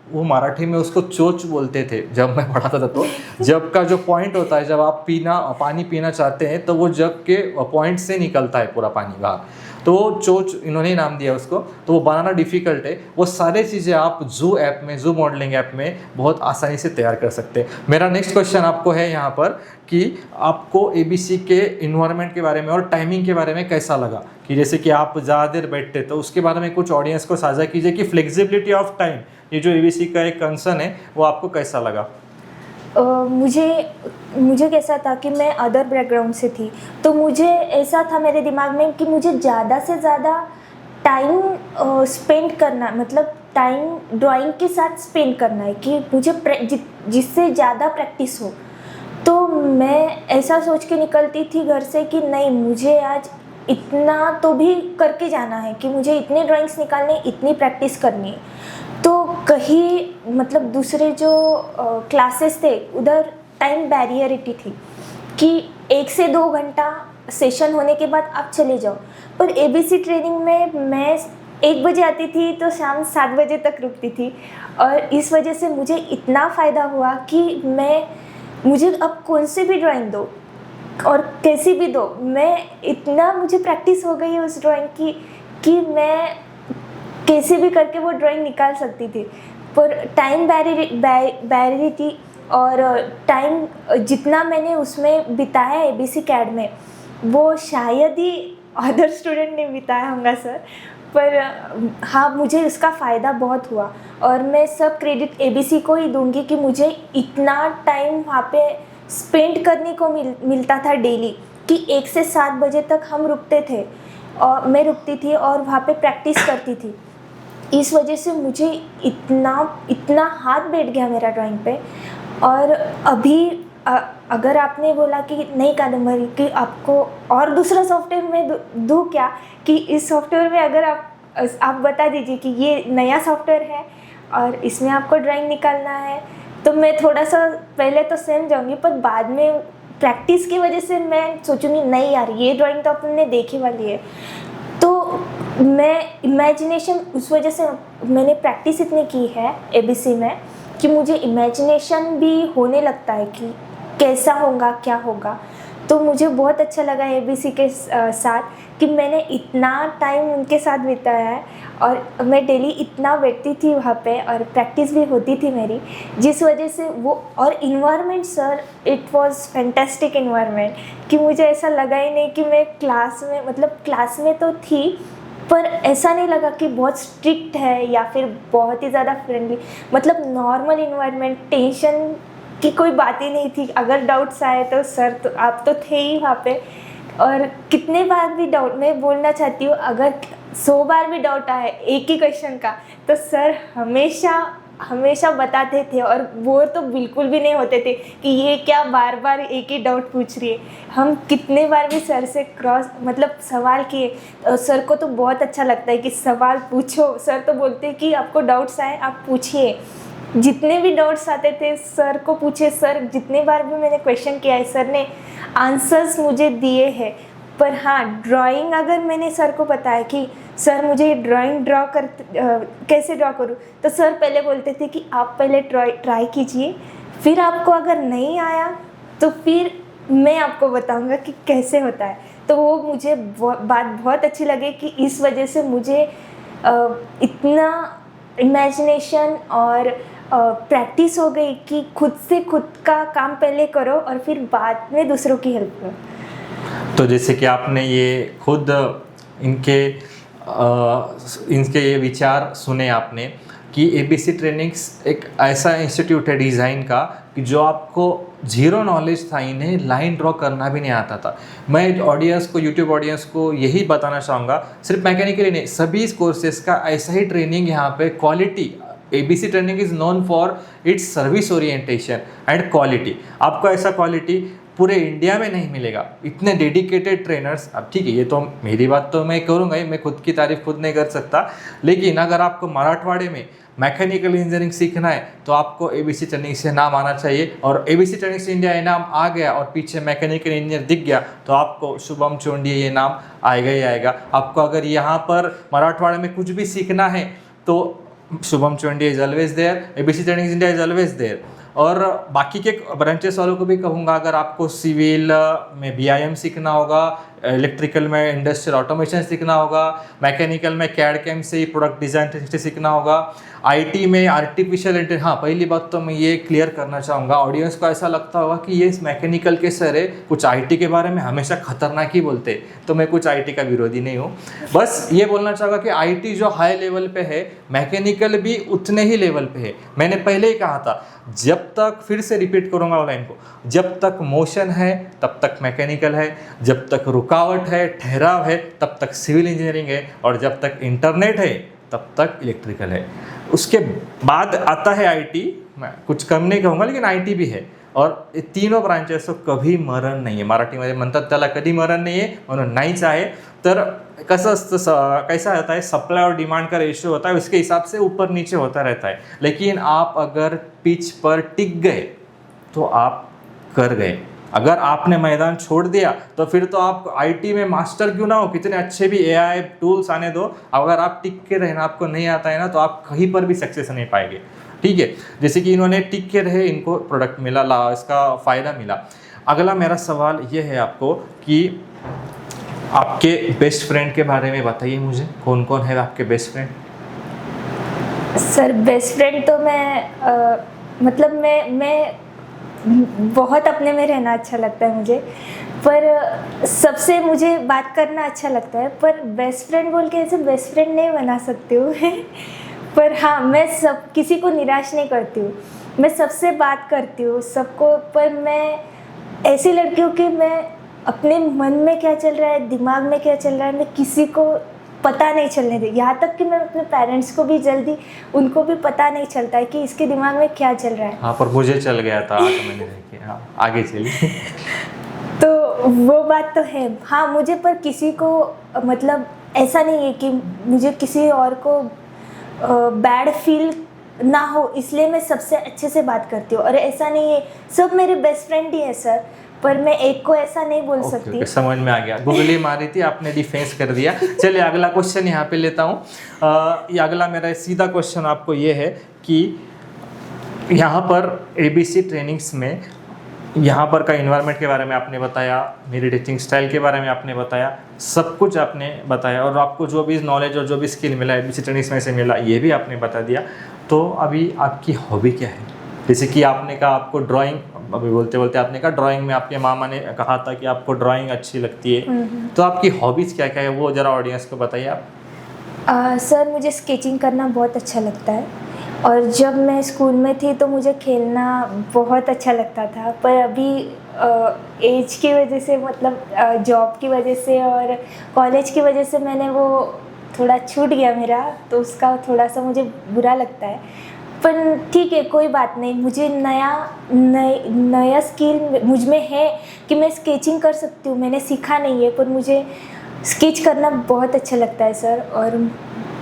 वो मराठी में उसको चोच बोलते थे जब मैं पढ़ाता था। तो जग का जो पॉइंट होता है, जब आप पानी पीना चाहते हैं तो वो जग के पॉइंट से निकलता है पूरा पानी बाहर, तो वो चोच इन्होंने ही नाम दिया उसको। तो वो बनाना डिफ़िकल्ट है। वो सारी चीज़ें आप जू ऐप में, जू मॉडलिंग ऐप में बहुत आसानी से तैयार कर सकते हैं। मेरा नेक्स्ट क्वेश्चन आपको है यहाँ पर कि आपको ABC के इन्वायरमेंट के बारे में और टाइमिंग के बारे में कैसा लगा, कि जैसे कि आप ज़्यादा देर बैठते, तो उसके बारे में कुछ ऑडियंस को साझा कीजिए कि फ्लेक्सिबिलिटी ऑफ टाइम, ये जो ABC का एक कंसर्न है, वो आपको कैसा लगा। मुझे कैसा था कि मैं अदर बैकग्राउंड से थी, तो मुझे ऐसा था मेरे दिमाग में कि मुझे ज़्यादा से ज़्यादा टाइम स्पेंड करना, मतलब टाइम ड्राइंग के साथ स्पेंड करना है, कि मुझे जिससे ज़्यादा प्रैक्टिस हो। तो मैं ऐसा सोच के निकलती थी घर से कि नहीं, मुझे आज इतना तो भी करके जाना है, कि मुझे इतने ड्राइंग्स निकालने, इतनी प्रैक्टिस करनी है। तो कहीं मतलब दूसरे जो क्लासेस थे उधर टाइम बैरियरिटी थी कि 1 से 2 घंटा सेशन होने के बाद आप चले जाओ, पर ABC ट्रेनिंग में मैं 1 बजे आती थी तो शाम 7 बजे तक रुकती थी। और इस वजह से मुझे इतना फ़ायदा हुआ कि मुझे अब कौन से भी ड्राइंग दो और कैसी भी दो, मुझे प्रैक्टिस हो गई है उस ड्राइंग की कि मैं कैसे भी करके वो ड्राइंग निकाल सकती थी। पर टाइम बैरियरिटी और टाइम जितना मैंने उसमें बिताया ABC कैड में, वो शायद ही अदर स्टूडेंट ने बिताया होगा सर। पर हाँ, मुझे उसका फ़ायदा बहुत हुआ, और मैं सब क्रेडिट ABC को ही दूंगी कि मुझे इतना टाइम वहाँ पे स्पेंड करने को मिलता था डेली, कि 1 से 7 बजे तक हम रुकते थे, और मैं रुकती थी और वहाँ पे प्रैक्टिस करती थी। इस वजह से मुझे इतना हाथ बैठ गया मेरा ड्राइंग पे। और अभी अगर आपने बोला कि नहीं कादम्बरी, कि आपको और दूसरा सॉफ्टवेयर में दूँ क्या, कि इस सॉफ्टवेयर में अगर आप बता दीजिए कि ये नया सॉफ्टवेयर है और इसमें आपको ड्राइंग निकालना है, तो मैं थोड़ा सा पहले तो सहम जाऊँगी, पर बाद में प्रैक्टिस की वजह से मैं सोचूंगी नहीं यार, ये ड्राइंग तो अपने देखी वाली है। तो मैं इमेजिनेशन, उस वजह से मैंने प्रैक्टिस इतनी की है ABC में कि मुझे इमेजिनेशन भी होने लगता है कि कैसा होगा, क्या होगा। तो मुझे बहुत अच्छा लगा ABC के साथ कि मैंने इतना टाइम उनके साथ बिताया है, और मैं डेली इतना बैठती थी वहाँ पे, और प्रैक्टिस भी होती थी मेरी, जिस वजह से वो, और environment sir, it was fantastic environment, कि मुझे ऐसा लगा ही नहीं कि मैं क्लास में, मतलब क्लास में तो थी पर ऐसा नहीं लगा कि बहुत स्ट्रिक्ट है या फिर बहुत ही ज़्यादा फ्रेंडली, मतलब नॉर्मल इन्वायरमेंट, टेंशन की कोई बात ही नहीं थी। अगर डाउट्स आए तो सर, तो आप तो थे ही वहाँ पे, और कितने बार भी डाउट, मैं बोलना चाहती हूँ, अगर 100 बार भी डाउट आए एक ही क्वेश्चन का, तो सर हमेशा बताते थे, और वो तो बिल्कुल भी नहीं होते थे कि ये क्या बार बार एक ही डाउट पूछ रही है। हम कितने बार भी सर से मतलब सवाल किए, सर को तो बहुत अच्छा लगता है कि सवाल पूछो, सर तो बोलते हैं कि आपको डाउट्स आए आप पूछिए। जितने भी डाउट्स आते थे सर को पूछे, सर जितने बार भी मैंने क्वेश्चन किया है सर ने आंसर्स मुझे दिए हैं। पर हाँ, ड्राइंग अगर मैंने सर को बताया कि सर मुझे ड्राइंग कैसे ड्रॉ करूँ, तो सर पहले बोलते थे कि आप पहले ट्राई कीजिए, फिर आपको अगर नहीं आया तो फिर मैं आपको बताऊंगा कि कैसे होता है। तो वो मुझे बात बहुत अच्छी लगी कि इस वजह से मुझे इतना इमेजिनेशन और प्रैक्टिस हो गई कि खुद का काम पहले करो और फिर बाद में दूसरों की हेल्प करो। तो जैसे कि आपने ये खुद इनके ये विचार सुने आपने कि ABC ट्रेनिंग्स एक ऐसा इंस्टीट्यूट है डिज़ाइन का कि जो आपको जीरो नॉलेज था, इन्हें लाइन ड्रॉ करना भी नहीं आता था। मैं ऑडियंस को, यूट्यूब ऑडियंस को यही बताना चाहूँगा, सिर्फ मैकेनिकली नहीं, सभी कोर्सेज का ऐसा ही ट्रेनिंग यहाँ पे quality. ABC training is known for its service orientation and quality. आपको ऐसा क्वालिटी पूरे इंडिया में नहीं मिलेगा, इतने डेडिकेटेड ट्रेनर्स। अब ठीक है, ये तो मेरी बात तो मैं करूँगा ही, मैं खुद की तारीफ खुद नहीं कर सकता, लेकिन अगर आपको मराठवाड़े में मैकेनिकल इंजीनियरिंग सीखना है तो आपको ABC ट्रेनिंग से नाम आना चाहिए। और ABC ट्रेनिंग से इंडिया ये नाम आ गया और पीछे मैकेनिकल इंजीनियर दिख गया तो आपको शुभम चोंडिया ये नाम आएगा ही आएगा। आपको अगर यहाँ पर मराठवाड़े में कुछ भी सीखना है तो Shubham Chondiya is always there, ABC training India is always there. और बाकी के ब्रांचेस वालों को भी कहूँगा, अगर आपको सिविल में BIM सीखना होगा, इलेक्ट्रिकल में इंडस्ट्रियल ऑटोमेशन सीखना होगा, मैकेनिकल में CAD CAM से ही प्रोडक्ट डिज़ाइन सीखना होगा, IT में आर्टिफिशियल इंटेलिजेंस। हाँ, पहली बात तो मैं ये क्लियर करना चाहूँगा, ऑडियंस को ऐसा लगता होगा कि ये मैकेनिकल के सर है, कुछ IT के बारे में हमेशा खतरनाक ही बोलते, तो मैं कुछ IT का विरोधी नहीं हूँ। बस ये बोलना चाहूँगा कि IT जो हाई लेवल पे है, मैकेनिकल भी उतने ही लेवल पे है। मैंने पहले ही कहा था, जब तक, फिर से रिपीट करूँगा लाइन को, जब तक मोशन है तब तक मैकेनिकल है, जब तक रुकावट है, ठहराव है, तब तक सिविल इंजीनियरिंग है, और जब तक इंटरनेट है तब तक इलेक्ट्रिकल है। उसके बाद आता है IT। मैं कुछ कम नहीं कहूँगा, लेकिन IT भी है। और ये तीनों ब्रांचेस कभी मरण नाही आहे, मराठीमध्ये म्हणतात त्याला, कधी मरण नाही आहे, म्हणून नाहीच आहे। तर कसं असतं, कैसा होता है, सप्लाई और डिमांड का रेशियो होता है, उसके हिसाब से ऊपर नीचे होता रहता है। लेकिन आप अगर पिच पर टिक गए तो आप कर गए। अगर आपने मैदान छोड़ दिया तो फिर तो आप IT में मास्टर क्यों ना हो, कितने अच्छे भी AI टूल्स आने दो, अगर आप टिक के रहना आपको नहीं आता है ना, तो आप कहीं पर भी सक्सेस नहीं पाएंगे। ठीक है, जैसे कि इन्होंने टिक के रहे, इनको प्रोडक्ट मिला, इसका फ़ायदा मिला। अगला मेरा सवाल ये है आपको कि आपके बेस्ट फ्रेंड के बारे में बताइए मुझे, कौन कौन है आपके best friend? Sir best friend तो मतलब मैं बहुत अपने में रहना अच्छा लगता है मुझे, पर सबसे मुझे बात करना अच्छा लगता है, पर बेस्ट फ्रेंड बोल के ऐसे बेस्ट फ्रेंड नहीं बना सकती हूँ पर हाँ, मैं किसी को निराश नहीं करती हूँ, मैं सबसे बात करती हूँ सबको। पर मैं ऐसी लड़की हूँ कि मैं अपने मन में क्या चल रहा है, दिमाग में क्या चल रहा है, मैं किसी को पता नहीं चलने दी। यहाँ तक कि मैं अपने पेरेंट्स को भी जल्दी, उनको भी पता नहीं चलता है कि इसके दिमाग में क्या चल रहा है। हाँ, पर मुझे चल गया था, तो मैंने देखी। हाँ, आगे चलिए। तो वो बात तो है। हाँ, मुझे पर किसी को, मतलब ऐसा नहीं है कि मुझे किसी और को बैड फील ना हो, इसलिए मैं सबसे अच्छे से बात करती हूँ। और ऐसा नहीं है, सब मेरे बेस्ट फ्रेंड ही है सर, पर मैं एक को ऐसा नहीं बोल सकती। समझ में आ गया, गूगली मारी थी आपने, डिफेंस कर दिया। चलिए अगला क्वेश्चन यहाँ पे लेता हूँ। ये अगला मेरा सीधा क्वेश्चन आपको ये है कि यहाँ पर ABC ट्रेनिंग्स में यहाँ पर का इन्वायरमेंट के बारे में आपने बताया, मेरी टीचिंग स्टाइल के बारे में आपने बताया, सब कुछ आपने बताया, और आपको जो भी नॉलेज और जो भी स्किल मिला एबीसी ट्रेनिंग्स में से मिला ये भी आपने बता दिया। तो अभी आपकी हॉबी क्या है? जैसे कि आपने कहा आपको ड्राइंग, अभी बोलते बोलते आपने कहा ड्राइंग में आपके मामा ने कहा था कि आपको ड्राइंग अच्छी लगती है, तो आपकी हॉबीज़ क्या क्या है वो ज़रा ऑडियंस को बताइए आप। सर मुझे स्केचिंग करना बहुत अच्छा लगता है, और जब मैं स्कूल में थी तो मुझे खेलना बहुत अच्छा लगता था, पर अभी एज की वजह से, मतलब जॉब की वजह से और कॉलेज की वजह से मैंने वो थोड़ा छूट गया मेरा, तो उसका थोड़ा सा मुझे बुरा लगता है। पर ठीक है, कोई बात नहीं, मुझे नया स्किल मुझ में है कि मैं स्केचिंग कर सकती हूँ। मैंने सीखा नहीं है, पर मुझे स्केच करना बहुत अच्छा लगता है सर। और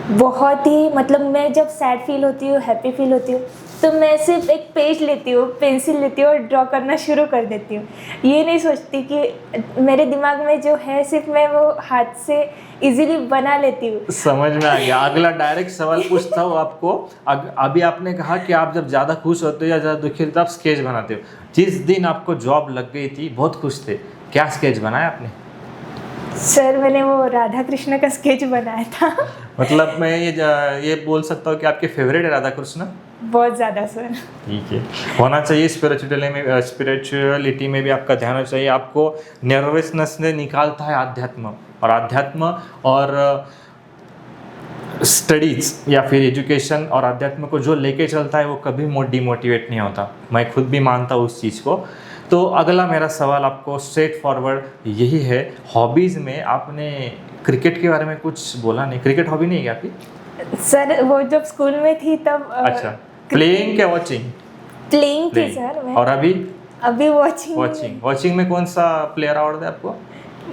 बहुत ही, मतलब मैं जब सैड फील होती हूँ, हैप्पी फील होती हूँ, तो मैं सिर्फ एक पेज लेती हूँ, पेंसिल लेती हूँ और ड्रॉ करना शुरू कर देती हूँ। ये नहीं सोचती कि मेरे दिमाग में जो है सिर्फ मैं वो हाथ से इजीली बना लेती हूँ। समझ में आ गया। अगला डायरेक्ट सवाल पूछता हूँ आपको। अभी आपने कहा कि आप जब ज़्यादा खुश होते हो या ज़्यादा दुखी होते हो आप स्केच बनाते हो। जिस दिन आपको जॉब लग गई थी, बहुत खुश थे, क्या स्केच बनाया आपने? सर मैंने वो राधा कृष्ण का स्केच बनाया था। मतलब मैं ये बोल सकता हूँ कि आपके फेवरेट है राधा कृष्ण? बहुत ज़्यादा सर। ठीक है, होना चाहिए। स्पिरिचुअलिटी में भी आपका ध्यान होना चाहिए। आपको नर्वसनेस ने निकालता है आध्यात्म, और आध्यात्म और स्टडीज या फिर एजुकेशन और आध्यात्म को जो लेके चलता है वो कभी डिमोटिवेट नहीं होता। मैं खुद भी मानता हूँ उस चीज़ को। तो अगला मेरा सवाल आपको स्ट्रेट फॉरवर्ड यही है, हॉबीज़ में आपने क्रिकेट के बारे में कुछ बोला नहीं। क्रिकेट हॉबी नहीं है क्या आपकी? सर वो जब स्कूल में थी तब अच्छा, प्लेइंग क्या वॉचिंग? प्लेइंग थी सर मैं। और अभी वॉचिंग। वॉचिंग में कौन सा प्लेयर आवड़ता है आपको?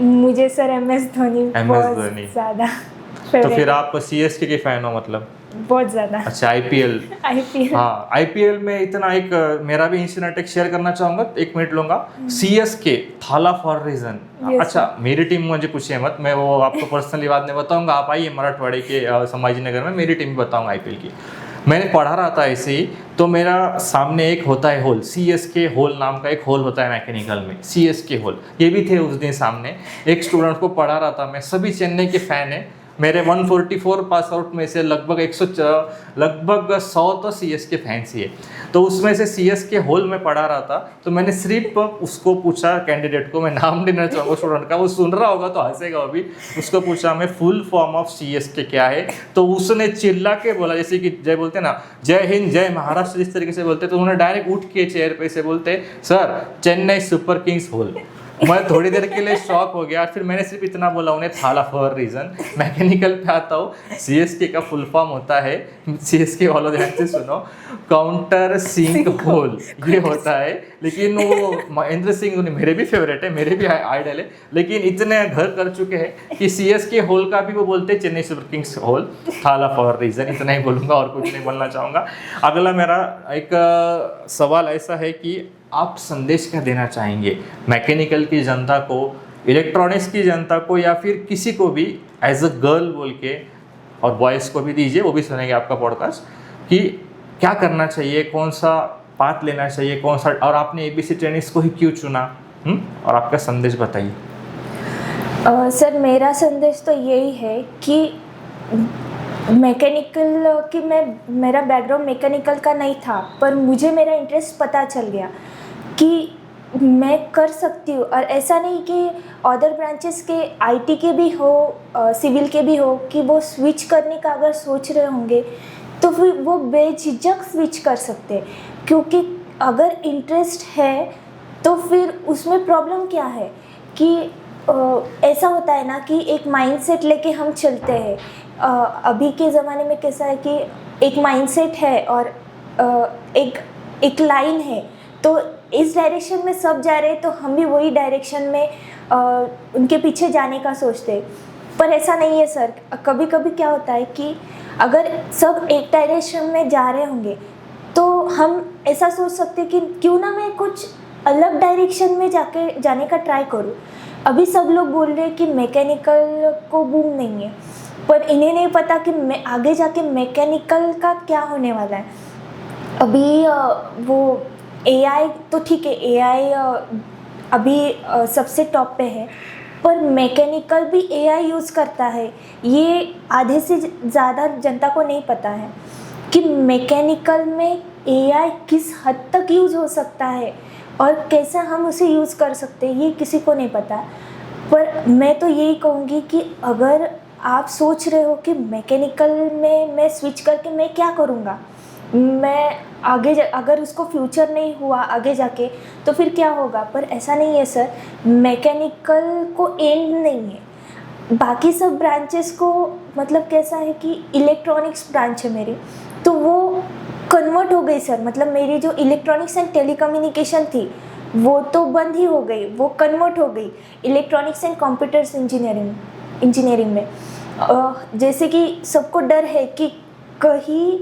मुझे सर एमएस धोनी बहुत ज़्यादा। तो फिर आप सीएसके के फैन हो मतलब? बहुत ज़्यादा। अच्छा, आईपीएल। हाँ, आईपीएल में इतना एक मेरा भी इंसिडेंट एक शेयर करना चाहूँगा, 1 मिनट लूँगा। सीएसके थाला फॉर रीजन। अच्छा, मेरी टीम मुझे पूछिए मत, मैं वो आपको पर्सनली बाद में बताऊँगा। आप आइए मराठवाड़े के संभाजी नगर में, मेरी टीम बताऊँगा आईपीएल की। मैंने पढ़ा रहा था ऐसे ही, तो मेरा सामने एक होता है हॉल, सीएसके हॉल नाम का एक हॉल होता है मैकेनिकल में, सीएसके हॉल। ये भी थे उस दिन सामने। एक स्टूडेंट को पढ़ा रहा था मैं, सभी चेन्नई के फ़ैन है। मेरे 144 पास आउट में से लगभग 100 तो सीएसके फैंस ही है। तो उसमें से सीएसके हॉल में पढ़ा रहा था, तो मैंने सिर्फ उसको पूछा, कैंडिडेट को, मैं नाम नहीं लेना चाहूँगा स्टूडेंट का, वो सुन रहा होगा तो हंसेगा अभी। उसको पूछा मैं फुल फॉर्म ऑफ सीएसके क्या है, तो उसने चिल्ला के बोला, जैसे कि जय बोलते ना, जय हिंद जय महाराष्ट्र जिस तरीके से बोलते, तो उन्होंने डायरेक्ट उठ के चेयर पे से बोलते, sir Chennai super Kings hall. मैं थोड़ी देर के लिए शॉक हो गया। फिर मैंने सिर्फ इतना बोला उन्हें, थाला फॉर रीजन। मैकेनिकल पे आता हूँ, सीएसके का फुल फॉर्म होता है, सीएसके वालों ध्यान से सुनो, काउंटर सिंक होल, ये होता है। लेकिन वो महेंद्र सिंह धोनी मेरे भी फेवरेट है, मेरे भी आइडल है, लेकिन इतने घर कर चुके हैं कि सीएसके होल का भी वो बोलते हैं चेन्नई सुपर किंग्स होल, थाला फॉर रीजन। इतना ही बोलूँगा और कुछ नहीं बोलना चाहूँगा। अगला मेरा एक सवाल ऐसा है कि आप संदेश क्या देना चाहेंगे मैकेनिकल की जनता को, इलेक्ट्रॉनिक्स की जनता को, या फिर किसी को भी एज अ गर्ल बोल के, और बॉयज़ को भी दीजिए, वो भी सुनेंगे आपका पॉडकास्ट, कि क्या करना चाहिए, कौन सा पाथ लेना चाहिए, कौन सा, और आपने एबीसी ट्रेनिंग्स को ही क्यों चुना, और आपका संदेश बताइए। सर मेरा संदेश तो यही है कि मैकेनिकल कि मेरा बैकग्राउंड मैकेनिकल का नहीं था, पर मुझे मेरा इंटरेस्ट पता चल गया कि मैं कर सकती हूँ। और ऐसा नहीं कि अदर ब्रांचेस के आईटी के भी हो, सिविल के भी हो, कि वो स्विच करने का अगर सोच रहे होंगे तो फिर वो बेझिझक स्विच कर सकते हैं। क्योंकि अगर इंटरेस्ट है तो फिर उसमें प्रॉब्लम क्या है कि ऐसा होता है ना कि एक माइंडसेट लेके हम चलते हैं। अभी के ज़माने में कैसा है कि एक माइंडसेट है और एक लाइन है, तो इस डायरेक्शन में सब जा रहे हैं तो हम भी वही डायरेक्शन में उनके पीछे जाने का सोचते हैं। पर ऐसा नहीं है सर। कभी कभी क्या होता है कि अगर सब एक डायरेक्शन में जा रहे होंगे तो हम ऐसा सोच सकते हैं कि क्यों ना मैं कुछ अलग डायरेक्शन में जाने का ट्राई करूँ। अभी सब लोग बोल रहे हैं कि मैकेनिकल को बूम नहीं है, पर इन्हें नहीं पता कि मैं आगे जाके मैकेनिकल का क्या होने वाला है। अभी वो एआई तो ठीक है, एआई अभी सबसे टॉप पे है, पर मैकेनिकल भी एआई यूज़ करता है। ये आधे से ज़्यादा जनता को नहीं पता है कि मैकेनिकल में एआई किस हद तक यूज़ हो सकता है और कैसे हम उसे यूज़ कर सकते हैं, ये किसी को नहीं पता। पर मैं तो यही कहूँगी कि अगर आप सोच रहे हो कि मैकेनिकल में मैं स्विच करके मैं क्या करूँगा, मैं अगर उसको फ्यूचर नहीं हुआ आगे जाके तो फिर क्या होगा, पर ऐसा नहीं है सर। मैकेनिकल को एंड नहीं है, बाकी सब ब्रांचेस को मतलब कैसा है कि इलेक्ट्रॉनिक्स ब्रांच है मेरी, तो वो कन्वर्ट हो गई सर। मतलब मेरी जो इलेक्ट्रॉनिक्स एंड टेलीकम्युनिकेशन थी वो तो बंद ही हो गई, वो कन्वर्ट हो गई इलेक्ट्रॉनिक्स एंड कंप्यूटर्स इंजीनियरिंग में। जैसे कि सबको डर है कि कहीं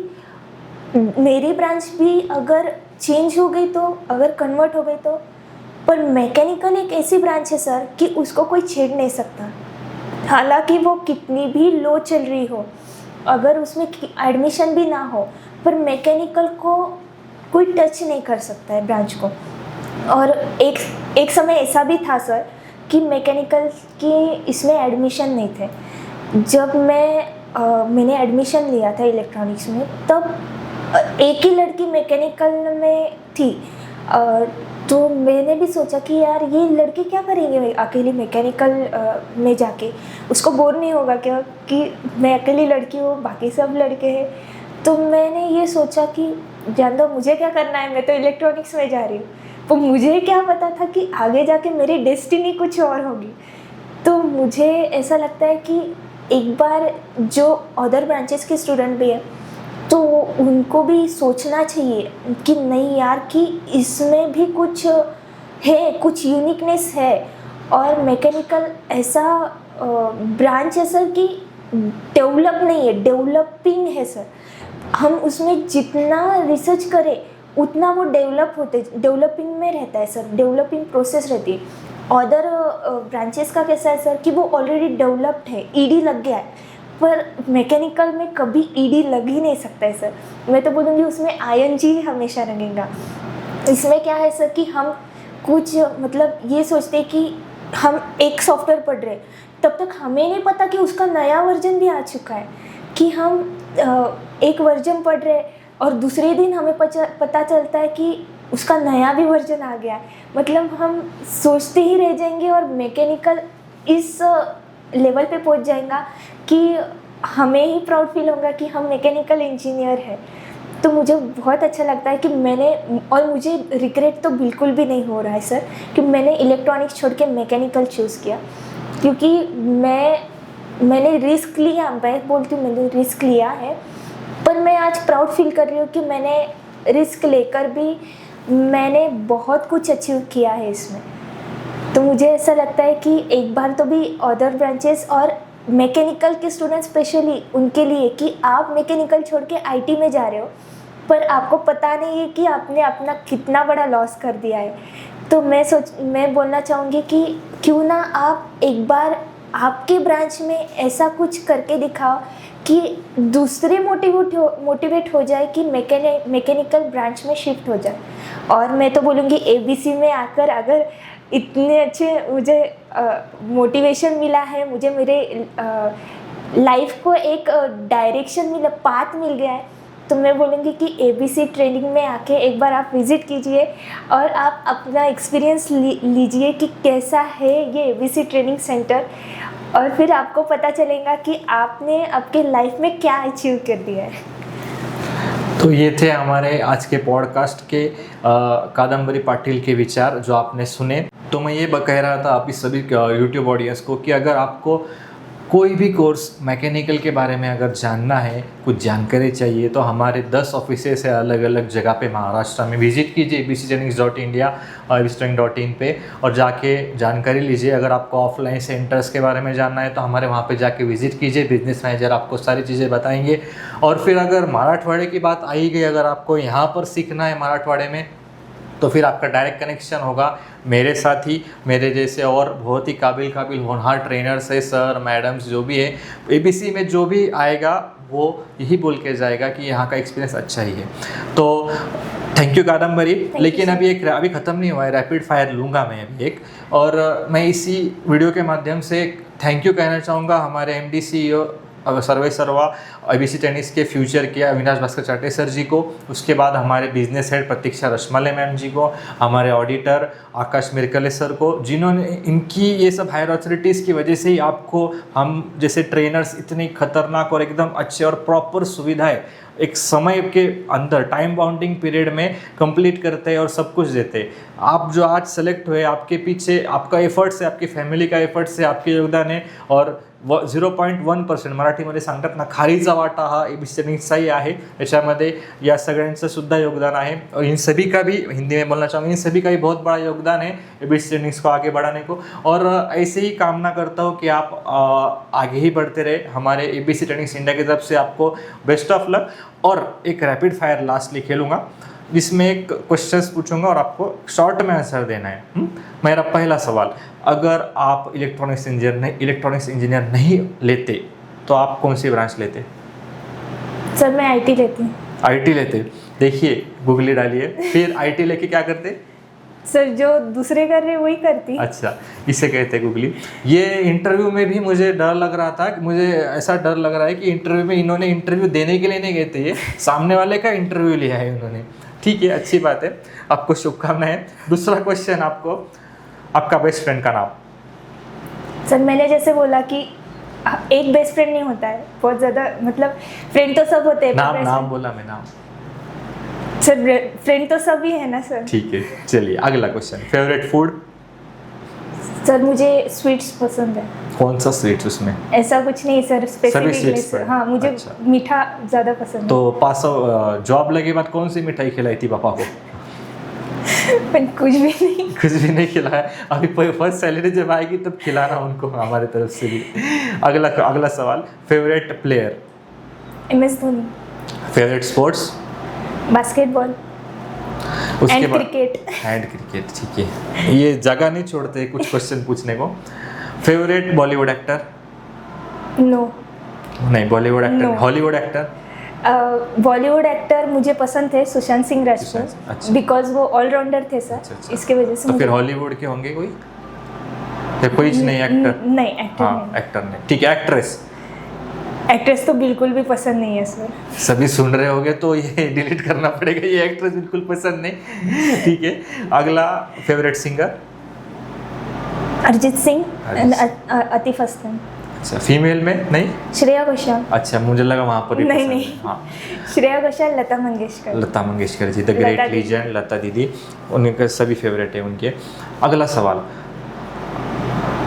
मेरी ब्रांच भी अगर चेंज हो गई तो, अगर कन्वर्ट हो गई तो, पर मैकेनिकल एक ऐसी ब्रांच है सर कि उसको कोई छेड़ नहीं सकता, हालांकि वो कितनी भी लो चल रही हो, अगर उसमें एडमिशन भी ना हो, पर मैकेनिकल को कोई टच नहीं कर सकता है ब्रांच को। और एक समय ऐसा भी था सर कि मैकेनिकल की इसमें एडमिशन नहीं थे। जब मैंने एडमिशन लिया था इलेक्ट्रॉनिक्स में, तब एक ही लड़की मैकेनिकल में थी। तो मैंने भी सोचा कि यार ये लड़की क्या करेंगे अकेली मैकेनिकल में जाके, उसको बोर नहीं होगा क्या कि मैं अकेली लड़की हूँ, बाकी सब लड़के हैं। तो मैंने ये सोचा कि जान दो, मुझे क्या करना है, मैं तो इलेक्ट्रॉनिक्स में जा रही हूँ। तो मुझे क्या पता था कि आगे जाके मेरी डेस्टिनी कुछ और होगी। तो मुझे ऐसा लगता है कि एक बार जो अदर ब्रांचेस के स्टूडेंट भी हैं तो उनको भी सोचना चाहिए कि नहीं यार, कि इसमें भी कुछ है, कुछ यूनिकनेस है। और मैकेनिकल ऐसा ब्रांच है सर कि डेवलप नहीं है, डेवलपिंग है सर। हम उसमें जितना रिसर्च करें उतना वो डेवलपिंग में रहता है सर, डेवलपिंग प्रोसेस रहती है। अदर ब्रांचेस का कैसा है सर कि वो ऑलरेडी डेवलप्ड है, ईडी लग गया है, पर मैकेनिकल में कभी ईडी लग ही नहीं सकता है सर। मैं तो बोलूँगी उसमें आईएनजी ही हमेशा लगेगा। इसमें क्या है सर कि हम कुछ मतलब ये सोचते हैं कि हम एक सॉफ्टवेयर पढ़ रहे हैं, तब तक हमें नहीं पता कि उसका नया वर्जन भी आ चुका है, कि हम एक वर्जन पढ़ रहे हैं और दूसरे दिन हमें पता चलता है कि उसका नया भी वर्जन आ गया है। मतलब हम सोचते ही रह जाएंगे और मैकेनिकल इस लेवल पे पहुंच जाएगा कि हमें ही प्राउड फील होगा कि हम मैकेनिकल इंजीनियर हैं। तो मुझे बहुत अच्छा लगता है कि मुझे रिग्रेट तो बिल्कुल भी नहीं हो रहा है सर कि मैंने इलेक्ट्रॉनिक्स छोड़ के मैकेनिकल चूज़ किया, क्योंकि मैंने रिस्क लिया। मैं बोलती हूँ मैंने रिस्क लिया है, पर मैं आज प्राउड फील कर रही हूँ कि मैंने रिस्क लेकर भी मैंने बहुत कुछ अचीव किया है इसमें। तो मुझे ऐसा लगता है कि एक बार तो भी अदर ब्रांचेस और मैकेनिकल के स्टूडेंट स्पेशली उनके लिए कि आप मैकेनिकल छोड़ के आईटी में जा रहे हो, पर आपको पता नहीं है कि आपने अपना कितना बड़ा लॉस कर दिया है। तो मैं बोलना चाहूँगी कि क्यों ना आप एक बार आपके ब्रांच में ऐसा कुछ करके दिखाओ कि दूसरे मोटिवेट हो जाए कि मैकेनिकल ब्रांच में शिफ्ट हो जाए। और मैं तो बोलूँगी एबीसी में आकर अगर इतने अच्छे मुझे मोटिवेशन मिला है, मुझे मेरे लाइफ को एक डायरेक्शन मिला, पाथ मिल गया है, तो मैं बोलूँगी कि एबीसी ट्रेनिंग में आके एक बार आप विज़िट कीजिए और आप अपना एक्सपीरियंस लीजिए कि कैसा है ये एबीसी ट्रेनिंग सेंटर, और फिर आपको पता चलेगा कि आपने आपके लाइफ में क्या अचीव कर दिया है। तो ये थे हमारे आज के पॉडकास्ट के कादम्बरी पाटिल के विचार जो आपने सुने। तो मैं ये कह रहा था आप इस सभी यूट्यूब ऑडियंस को कि अगर आपको कोई भी कोर्स मैकेनिकल के बारे में अगर जानना है, कुछ जानकारी चाहिए, तो हमारे 10 ऑफिसेस है अलग अलग जगह पे महाराष्ट्र में। विजिट कीजिए abctrainings.india और abctraining.in पे और जाके जानकारी लीजिए। अगर आपको ऑफलाइन सेंटर्स के बारे में जानना है तो हमारे वहाँ पे जाके विजिट कीजिए, बिजनेस मैनेजर आपको सारी चीज़ें बताएंगे। और फिर अगर मराठवाड़े की बात आई गई, अगर आपको यहाँ पर सीखना है मराठवाड़े में, तो फिर आपका डायरेक्ट कनेक्शन होगा मेरे साथ ही, मेरे जैसे और बहुत ही काबिल होनहार ट्रेनर्स है, सर मैडम्स जो भी है। ABC में जो भी आएगा वो यही बोल के जाएगा कि यहाँ का एक्सपीरियंस अच्छा ही है। तो थैंक यू कादम्बरी। लेकिन अभी ख़त्म नहीं हुआ है, रैपिड फायर लूँगा मैं अभी एक, और मैं इसी वीडियो के माध्यम से थैंक यू कहना चाहूँगा हमारे MD CEO सर्वे सर्वा ABC टेनिस के फ्यूचर के अविनाश भास्कर चाटे सर जी को, उसके बाद हमारे बिजनेस हेड प्रतीक्षा रश्मले मैम जी को, हमारे ऑडिटर आकाश मिरकले सर को, जिन्होंने इनकी ये सब हायर अथॉरिटीज़ की वजह से ही आपको हम जैसे ट्रेनर्स इतनी खतरनाक और एकदम अच्छे और प्रॉपर सुविधाएं एक समय के अंदर टाइम बाउंडिंग पीरियड में कंप्लीट करते हैं और सब कुछ देते हैं। आप जो आज सेलेक्ट हुए, आपके पीछे आपका एफर्ट्स है, आपकी फॅमिली का एफर्ट्स आहे, आपके योगदान आहे, और 0.1% मराठीमध्ये सांगतात ना, खारीचा वाटा हा ABC टेनिसचाही आहे, याच्यामध्ये या सगळ्यांचं सुद्धा योगदान आहे। और इन सभी का भी, हिंदी में बोलना चाहूँगा, इन सभी का भी बहुत बड़ा योगदान है ABC टेनिस को आगे बढ़ाने को। और ऐसे ही कामना करता हूँ कि आप आगे ही बढ़ते रहे। हमारे ABC टेनिस इंडिया की तरफ से आपको बेस्ट ऑफ लक। और एक रैपिड फायर लास्टली खेलूँगा जिसमें एक क्वेश्चंस पूछूंगा और आपको शॉर्ट में आंसर देना है। मेरा पहला सवाल, अगर आप इलेक्ट्रॉनिक्स इंजीनियर नहीं लेते तो आप कौन सी ब्रांच लेते? सर मैं IT लेती हूँ। IT लेते? देखिए गूगली डालिए, फिर IT लेके क्या करते? सर जो दूसरे कर रहे वही करती। अच्छा, इसे कहते हैं गूगली। ये इंटरव्यू में भी मुझे डर लग रहा था, मुझे ऐसा डर लग रहा है कि इंटरव्यू में इन्होंने इंटरव्यू देने के लिए नहीं गए थे, ये सामने वाले का इंटरव्यू लिया है उन्होंने। ठीक है, अच्छी बात है, आपको शुभकामनाएं। दूसरा क्वेश्चन आपको, आपका बेस्ट फ्रेंड का नाम? सर मैंने जैसे बोला कि एक बेस्ट फ्रेंड नहीं होता है, बहुत ज़्यादा, मतलब फ्रेंड तो सब होते हैं। नाम बोला मैं, नाम। सर फ्रेंड तो सभी है ना सर। ठीक है, चलिए अगला क्वेश्चन, फेवरेट फूड? सर मुझे स्वीट्स पसंद है। कौन सा स्वीट्स उसमें? ऐसा कुछ नहीं सर, स्पेसिफिक। हाँ मुझे अच्छा। मीठा ज़्यादा पसंद है। तो पास जॉब लगे बाद कौन सी मिठाई खिलाई थी पापा को? कुछ भी नहीं। कुछ भी नहीं खिलाया? अभी फर्स्ट सैलरी जब आएगी तब खिलाना उनको हमारे तरफ से भी। अगला सवाल, favourite player? MS Dhoni. Favourite sports? Basketball and cricket. ठीक है, ये जगह नहीं छोड़ते कुछ क्वेश्चन पूछने को। Favourite Bollywood actor? नो। नहीं, Bollywood actor. No. Hollywood actor? Bollywood actor मुझे पसंद थे सुशांत सिंह राजपूत, अच्छा। बिकॉज वो ऑलराउंडर थे सर। अच्छा। इसके वजह से तो फिर हॉलीवुड के होंगे कोई या कोई नहीं? एक्टर नहीं, एक्टर हाँ, एक्टर नहीं। ठीक है, एक्ट्रेस तो बिल्कुल भी पसंद नहीं है सर। सभी सुन रहे होंगे तो ये डिलीट करना पड़ेगा, ये एक्ट्रेस बिल्कुल पसंद नहीं। ठीक है, अगला, फेवरेट सिंगर? अरिजीत सिंह, आतिफ असलम। अच्छा, फीमेल में नहीं? श्रेया घोषाल। अच्छा, मुझे लगा वहाँ पर नहीं। हाँ, Shreya Ghoshal, Lata Mangeshkar ji, the great legend लता दीदी, उनके सभी फेवरेट है उनके। अगला सवाल,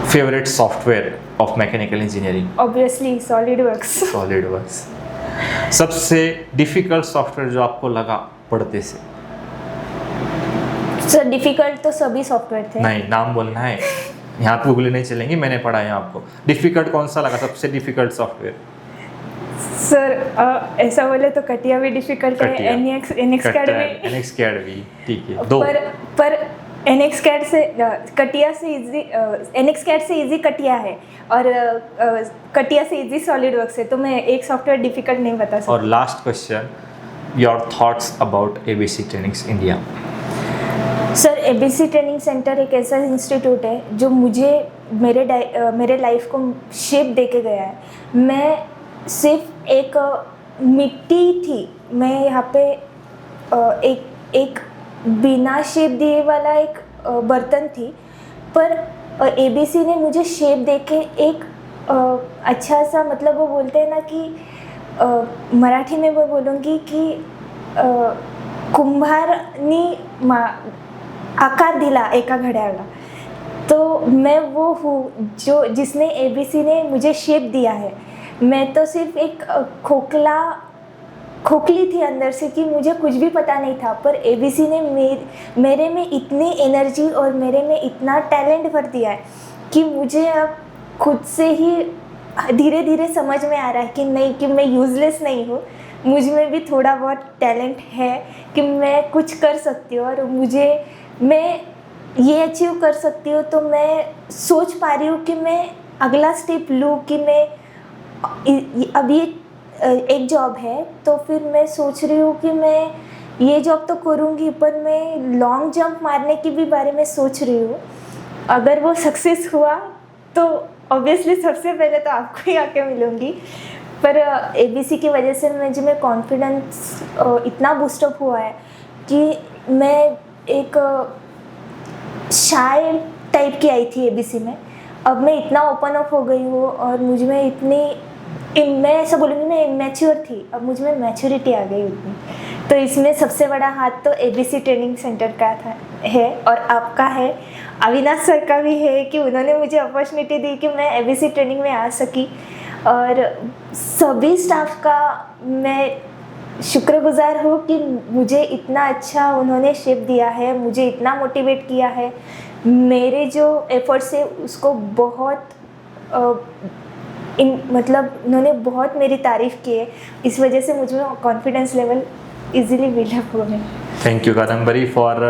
favourite software of mechanical engineering? Obviously SolidWorks. सबसे डिफिकल्ट सॉफ्टवेयर जो आपको लगा पढ़ते से? सर डिफिकल्ट तो सभी सॉफ्टवेयर थे। नहीं, नाम बोलना है, यहाँ पे गूगली नहीं चलेंगी, मैंने पढ़ा है आपको। डिफिकल्ट कौन सा लगा, सबसे डिफिकल्ट सॉफ्टवेयर? सर ऐसा बोले तो कटिया भी डिफिकल्ट है, NX CAD भी। ठीक है, दो। पर NX CAD से कटिया से इजी, NX CAD से इजी कटिया है, और कटिया से इजी सॉलिडवर्क्स है, तो मैं एक सॉफ्टवेयर डिफिकल्ट नहीं बता सकती। और last question, your thoughts about ABC trainings India? Sir ABC training centre एक ऐसा इंस्टीट्यूट है जो मुझे मेरे लाइफ को शेप दे के गया है। मैं सिर्फ एक मिट्टी थी, मैं यहाँ पे एक बिना शेप दिए वाला एक बर्तन थी, पर ABC ने मुझे शेप दे के एक अच्छा सा, मतलब वो बोलते हैं ना कि मराठी में वो बोलूँगी कि कुंभारनी आकार दिला एका घड्याला। तो मैं वो हूँ जिसने ABC ने मुझे शेप दिया है। मैं तो सिर्फ एक खोखली थी अंदर से कि मुझे कुछ भी पता नहीं था, पर ABC ने मेरे में इतनी एनर्जी और मेरे में इतना टैलेंट भर दिया है कि मुझे अब खुद से ही धीरे धीरे समझ में आ रहा है कि नहीं, कि मैं यूज़लेस नहीं हूँ, मुझ में भी थोड़ा बहुत टैलेंट है कि मैं कुछ कर सकती हूँ, और मैं ये अचीव कर सकती हूँ। तो मैं सोच पा रही हूँ कि मैं अगला स्टेप लूँ, कि मैं अभी एक जॉब है, तो फिर मैं सोच रही हूँ कि मैं ये जॉब तो करूँगी, पर मैं लॉन्ग जंप मारने की भी बारे में सोच रही हूँ। अगर वो सक्सेस हुआ तो ऑब्वियसली सबसे पहले तो आपको ही आके मिलूँगी, पर ABC की वजह से मुझे में कॉन्फिडेंस इतना बूस्टअप हुआ है कि मैं एक शाय टाइप की आई थी ABC में, अब मैं इतना ओपन अप हो गई हूँ, और मुझ में मैं ऐसा बोलूँगी, मैं इमेच्योर थी, अब मुझ में मैच्योरिटी आ गई उतनी। तो इसमें सबसे बड़ा हाथ तो ABC ट्रेनिंग सेंटर का है, और आपका है, अविनाश सर का भी है, कि उन्होंने मुझे अपॉर्चुनिटी दी कि मैं ABC ट्रेनिंग में आ सकी। और सभी स्टाफ का मैं शुक्रगुजार हूँ कि मुझे इतना अच्छा उन्होंने शेप दिया है, मुझे इतना मोटिवेट किया है, मेरे जो एफर्ट्स है उसको बहुत मतलब उन्होंने बहुत मेरी तारीफ़ की है। इस वजह से मुझ में कॉन्फिडेंस लेवल इजीली बिल्डअप हुआ है। Thank you Kadambari for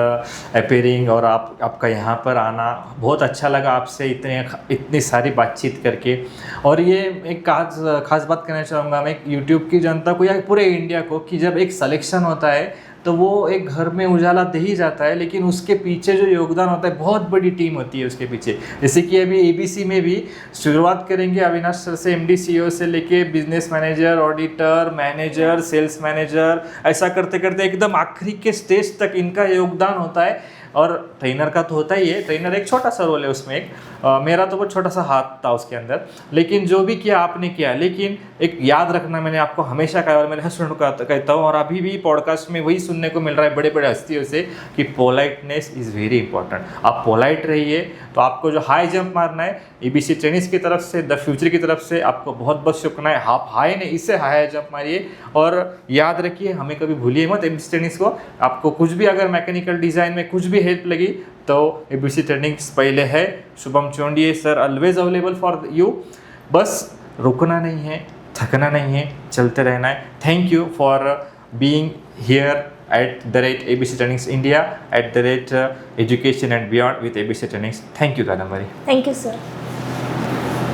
appearing, और आपका यहाँ पर आना बहुत अच्छा लगा, आपसे इतनी सारी बातचीत करके। और ये एक खास बात कहना चाहूँगा मैं यूट्यूब की जनता को या पूरे इंडिया को, कि जब एक सिलेक्शन होता है तो वो एक घर में उजाला दे ही जाता है, लेकिन उसके पीछे जो योगदान होता है बहुत बड़ी टीम होती है उसके पीछे। जैसे कि अभी ABC में भी शुरुआत करेंगे अविनाश सर से, MD CEO से लेके business manager, auditor, manager, sales manager, ऐसा करते करते एकदम आखिरी के स्टेज तक इनका योगदान होता है। और ट्रेनर का तो होता ही है, ट्रेनर एक छोटा सा रोल है उसमें, मेरा तो बहुत छोटा सा हाथ था उसके अंदर, लेकिन जो भी किया आपने किया। लेकिन एक याद रखना, मैंने आपको हमेशा कहा और मेरे हस्बैंड को कहता हूँ, और अभी भी पॉडकास्ट में वही सुनने को मिल रहा है बड़े बड़े हस्तियों से, कि पोलाइटनेस इज़ वेरी इंपॉर्टेंट। आप पोलाइट रहिए, तो आपको जो हाई जंप मारना है ABC ट्रेनिंग्स की तरफ से, द फ्यूचर की तरफ से, आपको बहुत बहुत शुक्रिया। आप हाई ने इससे हाई जंप मारिए, और याद रखिए, हमें कभी भूलिए मत ABC ट्रेनिंग्स को। आपको कुछ भी अगर मैकेनिकल डिज़ाइन में कुछ भी हेल्प लगी तो ABC ट्रेनिंग्स पहले है। Shubham Chaundiye sir always available for you. बस रुकना नहीं है, थकना नहीं है, चलते रहना है। Thank you for being here @ ABC Trainings India, @ Education and Beyond with ABC Trainings. Thank you, Kadambari. Thank you sir.